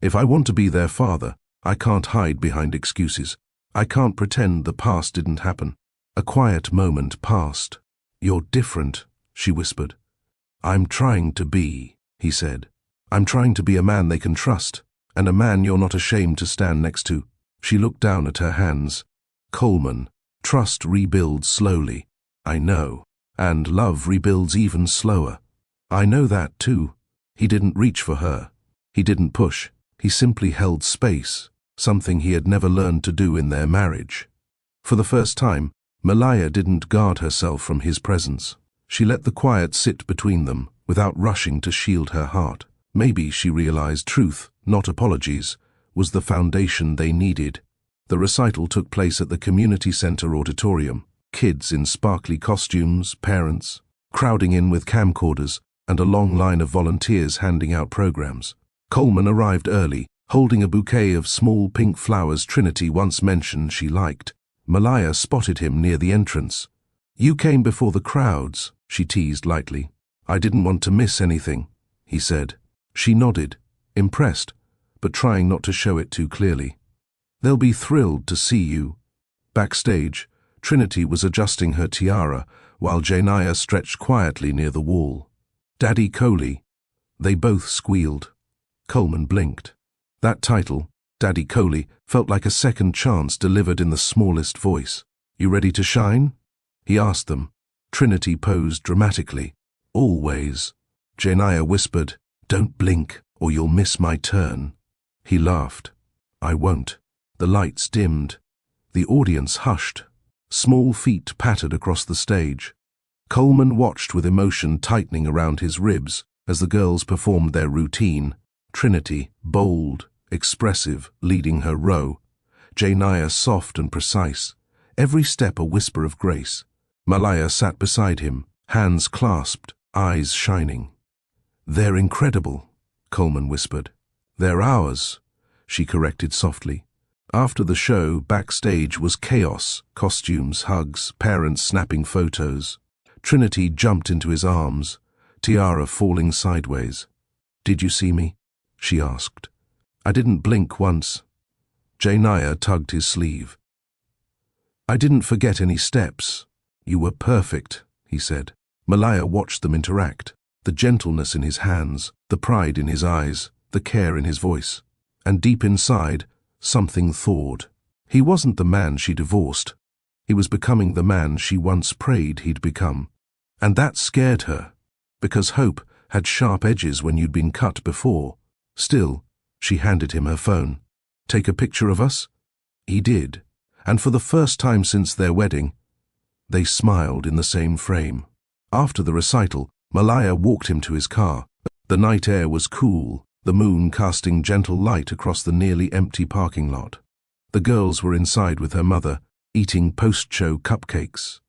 If I want to be their father, I can't hide behind excuses. I can't pretend the past didn't happen. A quiet moment passed. You're different, she whispered. I'm trying to be, he said. I'm trying to be a man they can trust, and a man you're not ashamed to stand next to. She looked down at her hands. Coleman, trust rebuilds slowly. I know. And love rebuilds even slower. I know that too. He didn't reach for her. He didn't push. He simply held space, something he had never learned to do in their marriage. For the first time, Malaya didn't guard herself from his presence. She let the quiet sit between them, without rushing to shield her heart. Maybe she realized truth, not apologies, was the foundation they needed. The recital took place at the community center auditorium. Kids in sparkly costumes, parents, crowding in with camcorders, and a long line of volunteers handing out programs. Coleman arrived early, holding a bouquet of small pink flowers Trinity once mentioned she liked. Malaya spotted him near the entrance. You came before the crowds, she teased lightly. I didn't want to miss anything, he said. She nodded, impressed, but trying not to show it too clearly. They'll be thrilled to see you. Backstage, Trinity was adjusting her tiara, while Janaya stretched quietly near the wall. Daddy Coley. They both squealed. Coleman blinked. That title, Daddy Coley, felt like a second chance delivered in the smallest voice. You ready to shine? He asked them. Trinity posed dramatically. Always. Janaya whispered, Don't blink, or you'll miss my turn. He laughed. I won't. The lights dimmed. The audience hushed. Small feet pattered across the stage. Coleman watched with emotion tightening around his ribs as the girls performed their routine. Trinity, bold, expressive, leading her row. Janaya soft and precise, every step a whisper of grace. Malaya sat beside him, hands clasped, eyes shining. They're incredible, Coleman whispered. They're ours, she corrected softly. After the show, backstage was chaos, costumes, hugs, parents snapping photos. Trinity jumped into his arms, tiara falling sideways. Did you see me? She asked. I didn't blink once. Janaya tugged his sleeve. I didn't forget any steps. You were perfect, he said. Malaya watched them interact, the gentleness in his hands, the pride in his eyes, the care in his voice. And deep inside, something thawed. He wasn't the man she divorced. He was becoming the man she once prayed he'd become. And that scared her, because hope had sharp edges when you'd been cut before. Still, she handed him her phone. Take a picture of us? He did, and for the first time since their wedding, they smiled in the same frame. After the recital, Malaya walked him to his car. The night air was cool, the moon casting gentle light across the nearly empty parking lot. The girls were inside with her mother, eating post-show cupcakes.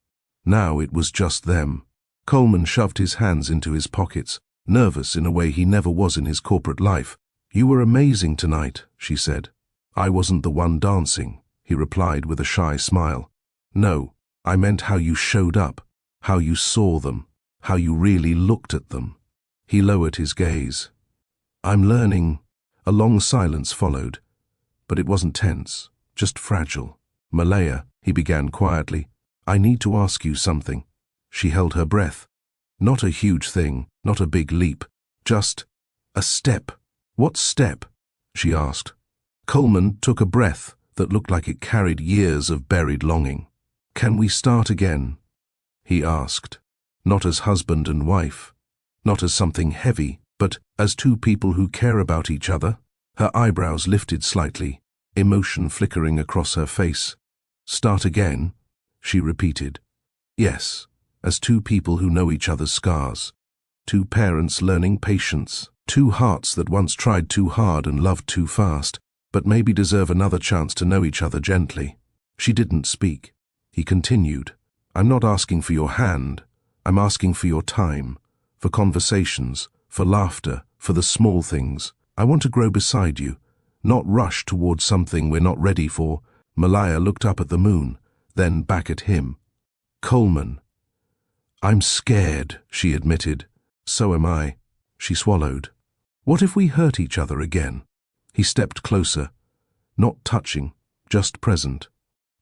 Now it was just them. Coleman shoved his hands into his pockets, nervous in a way he never was in his corporate life. You were amazing tonight, she said. I wasn't the one dancing, he replied with a shy smile. No, I meant how you showed up, how you saw them, how you really looked at them. He lowered his gaze. I'm learning. A long silence followed, but it wasn't tense, just fragile. Malaya, he began quietly, I need to ask you something. She held her breath. Not a huge thing, not a big leap, just a step. What step? She asked. Coleman took a breath that looked like it carried years of buried longing. Can we start again? He asked. Not as husband and wife, not as something heavy, but as two people who care about each other. Her eyebrows lifted slightly, emotion flickering across her face. Start again? She repeated. Yes, as two people who know each other's scars. Two parents learning patience. Two hearts that once tried too hard and loved too fast, but maybe deserve another chance to know each other gently. She didn't speak. He continued. I'm not asking for your hand. I'm asking for your time, for conversations, for laughter, for the small things. I want to grow beside you, not rush towards something we're not ready for, Malaya looked up at the moon, then back at him. "Coleman." "I'm scared," she admitted. "So am I." She swallowed. "What if we hurt each other again?" He stepped closer, not touching, just present.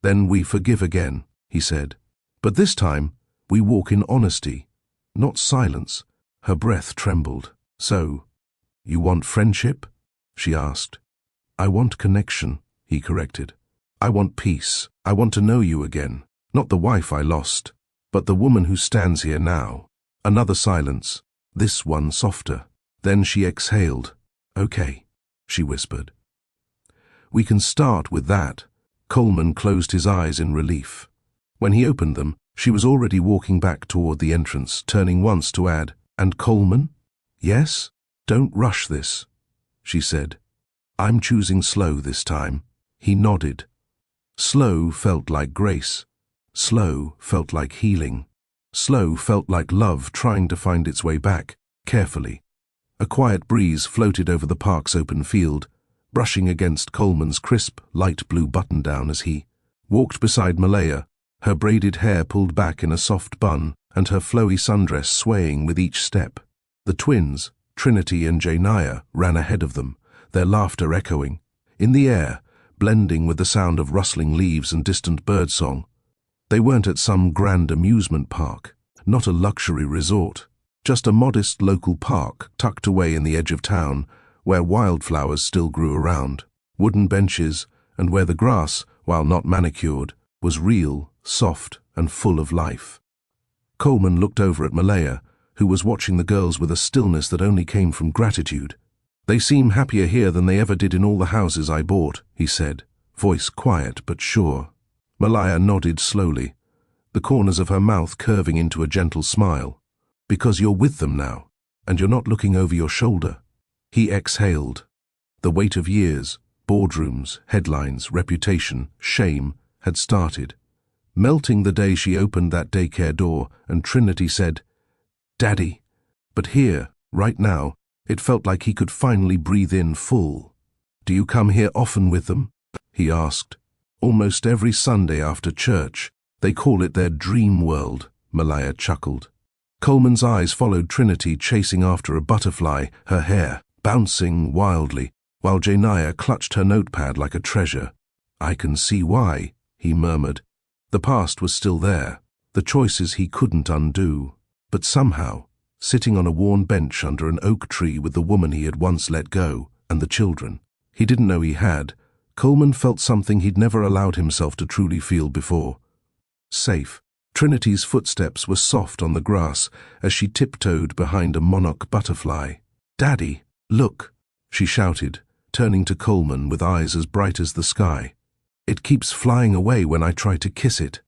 "Then we forgive again," he said. "But this time, we walk in honesty, not silence." Her breath trembled. "So, you want friendship?" she asked. "I want connection," he corrected. "I want peace. I want to know you again. Not the wife I lost, but the woman who stands here now." Another silence, this one softer. Then she exhaled. "Okay," she whispered. "We can start with that." Coleman closed his eyes in relief. When he opened them, she was already walking back toward the entrance, turning once to add, "And Coleman?" "Yes? Don't rush this," she said. "I'm choosing slow this time." He nodded. Slow felt like grace. Slow felt like healing. Slow felt like love trying to find its way back, carefully. A quiet breeze floated over the park's open field, brushing against Coleman's crisp, light blue button-down as he walked beside Malaya, her braided hair pulled back in a soft bun and her flowy sundress swaying with each step. The twins, Trinity and Janaya, ran ahead of them, their laughter echoing. In the air, blending with the sound of rustling leaves and distant birdsong. They weren't at some grand amusement park, not a luxury resort, just a modest local park tucked away in the edge of town, where wildflowers still grew around, wooden benches, and where the grass, while not manicured, was real, soft, and full of life. Coleman looked over at Malaya, who was watching the girls with a stillness that only came from gratitude. "They seem happier here than they ever did in all the houses I bought," he said, voice quiet but sure. Malaya nodded slowly, the corners of her mouth curving into a gentle smile. "Because you're with them now, and you're not looking over your shoulder." He exhaled. The weight of years, boardrooms, headlines, reputation, shame, had started, melting the day she opened that daycare door and Trinity said, "Daddy." But here, right now, it felt like he could finally breathe in full. "Do you come here often with them?" he asked. "Almost every Sunday after church. They call it their dream world," Malaya chuckled. Coleman's eyes followed Trinity chasing after a butterfly, her hair bouncing wildly, while Janaya clutched her notepad like a treasure. "I can see why," he murmured. The past was still there, the choices he couldn't undo. But somehow, sitting on a worn bench under an oak tree with the woman he had once let go, and the children he didn't know he had, Coleman felt something he'd never allowed himself to truly feel before. Safe. Trinity's footsteps were soft on the grass as she tiptoed behind a monarch butterfly. "Daddy, look," she shouted, turning to Coleman with eyes as bright as the sky. "It keeps flying away when I try to kiss it."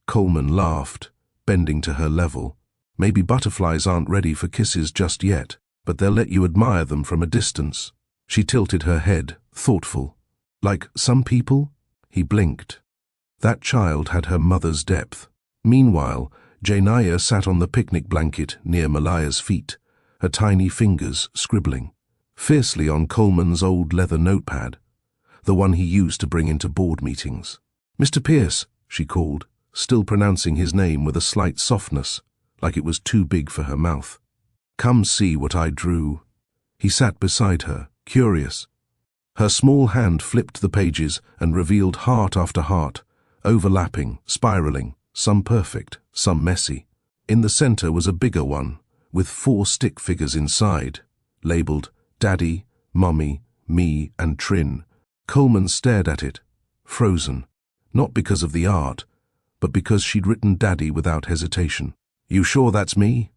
Coleman laughed, bending to her level. "Maybe butterflies aren't ready for kisses just yet, but they'll let you admire them from a distance." She tilted her head, thoughtful. "Like some people?" He blinked. That child had her mother's depth. Meanwhile, Janaya sat on the picnic blanket near Malaya's feet, her tiny fingers scribbling fiercely on Coleman's old leather notepad, the one he used to bring into board meetings. "Mr. Pierce," she called, still pronouncing his name with a slight softness, like it was too big for her mouth. "Come see what I drew." He sat beside her, curious. Her small hand flipped the pages and revealed heart after heart, overlapping, spiraling, some perfect, some messy. In the center was a bigger one, with 4 stick figures inside, labeled Daddy, Mummy, Me, and Trin. Coleman stared at it, frozen, not because of the art, but because she'd written Daddy without hesitation. "You sure that's me?"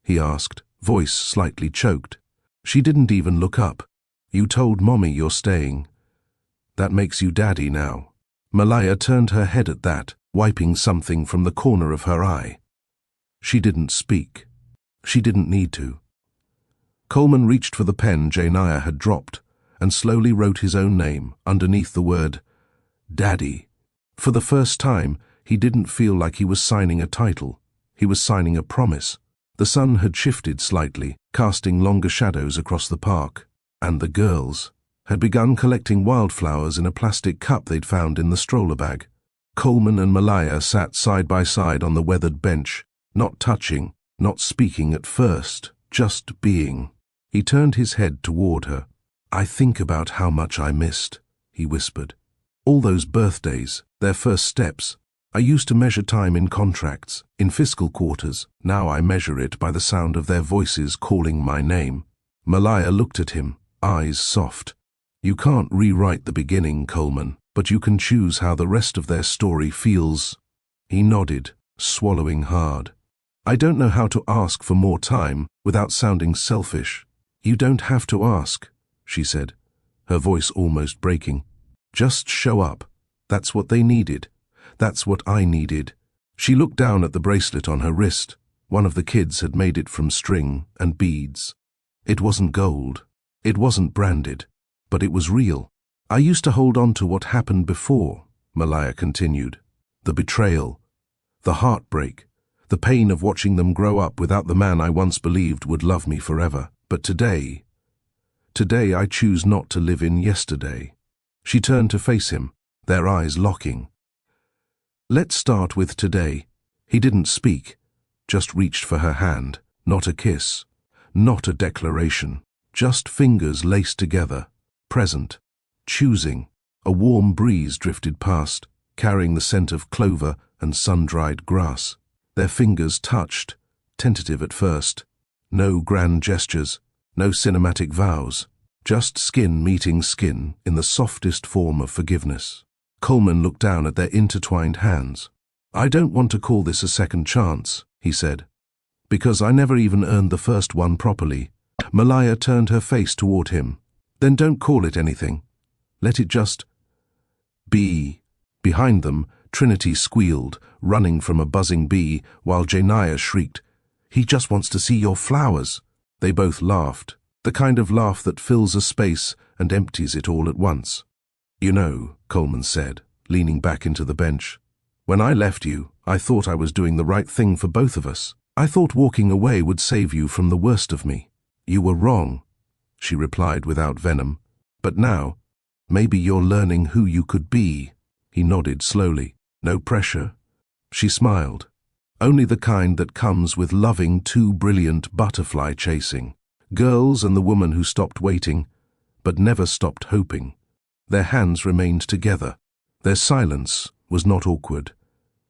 he asked, voice slightly choked. She didn't even look up. "You told Mommy you're staying. That makes you Daddy now." Malaya turned her head at that, wiping something from the corner of her eye. She didn't speak. She didn't need to. Coleman reached for the pen Janaya had dropped and slowly wrote his own name underneath the word Daddy. For the first time, he didn't feel like he was signing a title. He was signing a promise. The sun had shifted slightly, casting longer shadows across the park. And the girls. had begun collecting wildflowers in a plastic cup they'd found in the stroller bag. Coleman and Malaya sat side by side on the weathered bench, not touching, not speaking at first, just being. He turned his head toward her. "I think about how much I missed," he whispered. "All those birthdays, their first steps. I used to measure time in contracts, in fiscal quarters. Now I measure it by the sound of their voices calling my name." Malaya looked at him, eyes soft. "You can't rewrite the beginning, Coleman, but you can choose how the rest of their story feels." He nodded, swallowing hard. "I don't know how to ask for more time without sounding selfish." "You don't have to ask," she said, her voice almost breaking. "Just show up. That's what they needed. That's what I needed." She looked down at the bracelet on her wrist. One of the kids had made it from string and beads. It wasn't gold. It wasn't branded. But it was real. "I used to hold on to what happened before," Malaya continued. "The betrayal, the heartbreak, the pain of watching them grow up without the man I once believed would love me forever. But today I choose not to live in yesterday." She turned to face him, their eyes locking. "Let's start with today." He didn't speak, just reached for her hand. Not a kiss, not a declaration, just fingers laced together, present, choosing. A warm breeze drifted past, carrying the scent of clover and sun-dried grass. Their fingers touched, tentative at first. No grand gestures, no cinematic vows, just skin meeting skin in the softest form of forgiveness. Coleman looked down at their intertwined hands. "I don't want to call this a second chance," he said, "because I never even earned the first one properly." Malaya turned her face toward him. "Then don't call it anything. Let it just be." Behind them, Trinity squealed, running from a buzzing bee, while Janaya shrieked, "He just wants to see your flowers." They both laughed, the kind of laugh that fills a space and empties it all at once. "You know," Coleman said, leaning back into the bench, "when I left you, I thought I was doing the right thing for both of us. I thought walking away would save you from the worst of me." "You were wrong," she replied without venom. "But now, maybe you're learning who you could be." He nodded slowly. "No pressure." She smiled. "Only the kind that comes with loving too brilliant butterfly chasing. Girls and the woman who stopped waiting, but never stopped hoping." Their hands remained together. Their silence was not awkward.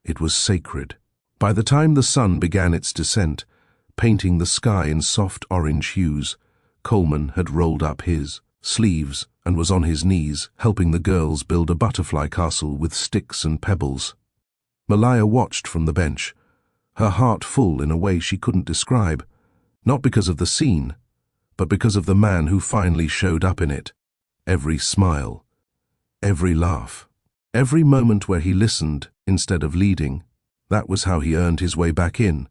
It was sacred. By the time the sun began its descent, painting the sky in soft orange hues, Coleman had rolled up his sleeves and was on his knees, helping the girls build a butterfly castle with sticks and pebbles. Malaya watched from the bench, her heart full in a way she couldn't describe, not because of the scene, but because of the man who finally showed up in it. Every smile, every laugh, every moment where he listened instead of leading, that was how he earned his way back in,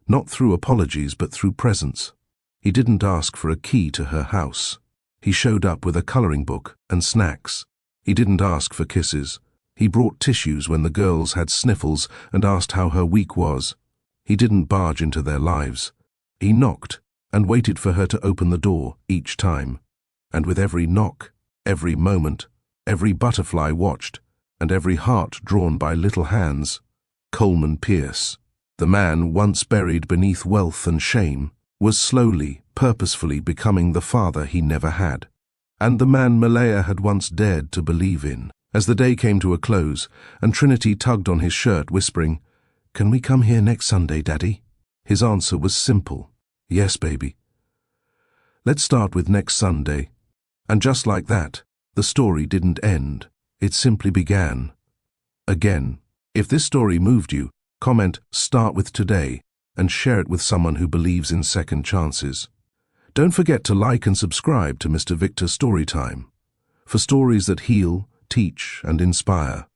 not through apologies but through presence. He didn't ask for a key to her house. He showed up with a coloring book and snacks. He didn't ask for kisses. He brought tissues when the girls had sniffles and asked how her week was. He didn't barge into their lives. He knocked and waited for her to open the door each time. And with every knock, every moment, every butterfly watched, and every heart drawn by little hands, Coleman Pierce, the man once buried beneath wealth and shame, was slowly, purposefully becoming the father he never had, and the man Malaya had once dared to believe in. As the day came to a close, and Trinity tugged on his shirt, whispering, "Can we come here next Sunday, Daddy?" His answer was simple, "Yes, baby. Let's start with next Sunday." And just like that, the story didn't end. It simply began. Again. If this story moved you, comment "Start with today" and share it with someone who believes in second chances. Don't forget to like and subscribe to Mr. Victor Storytime for stories that heal, teach, and inspire.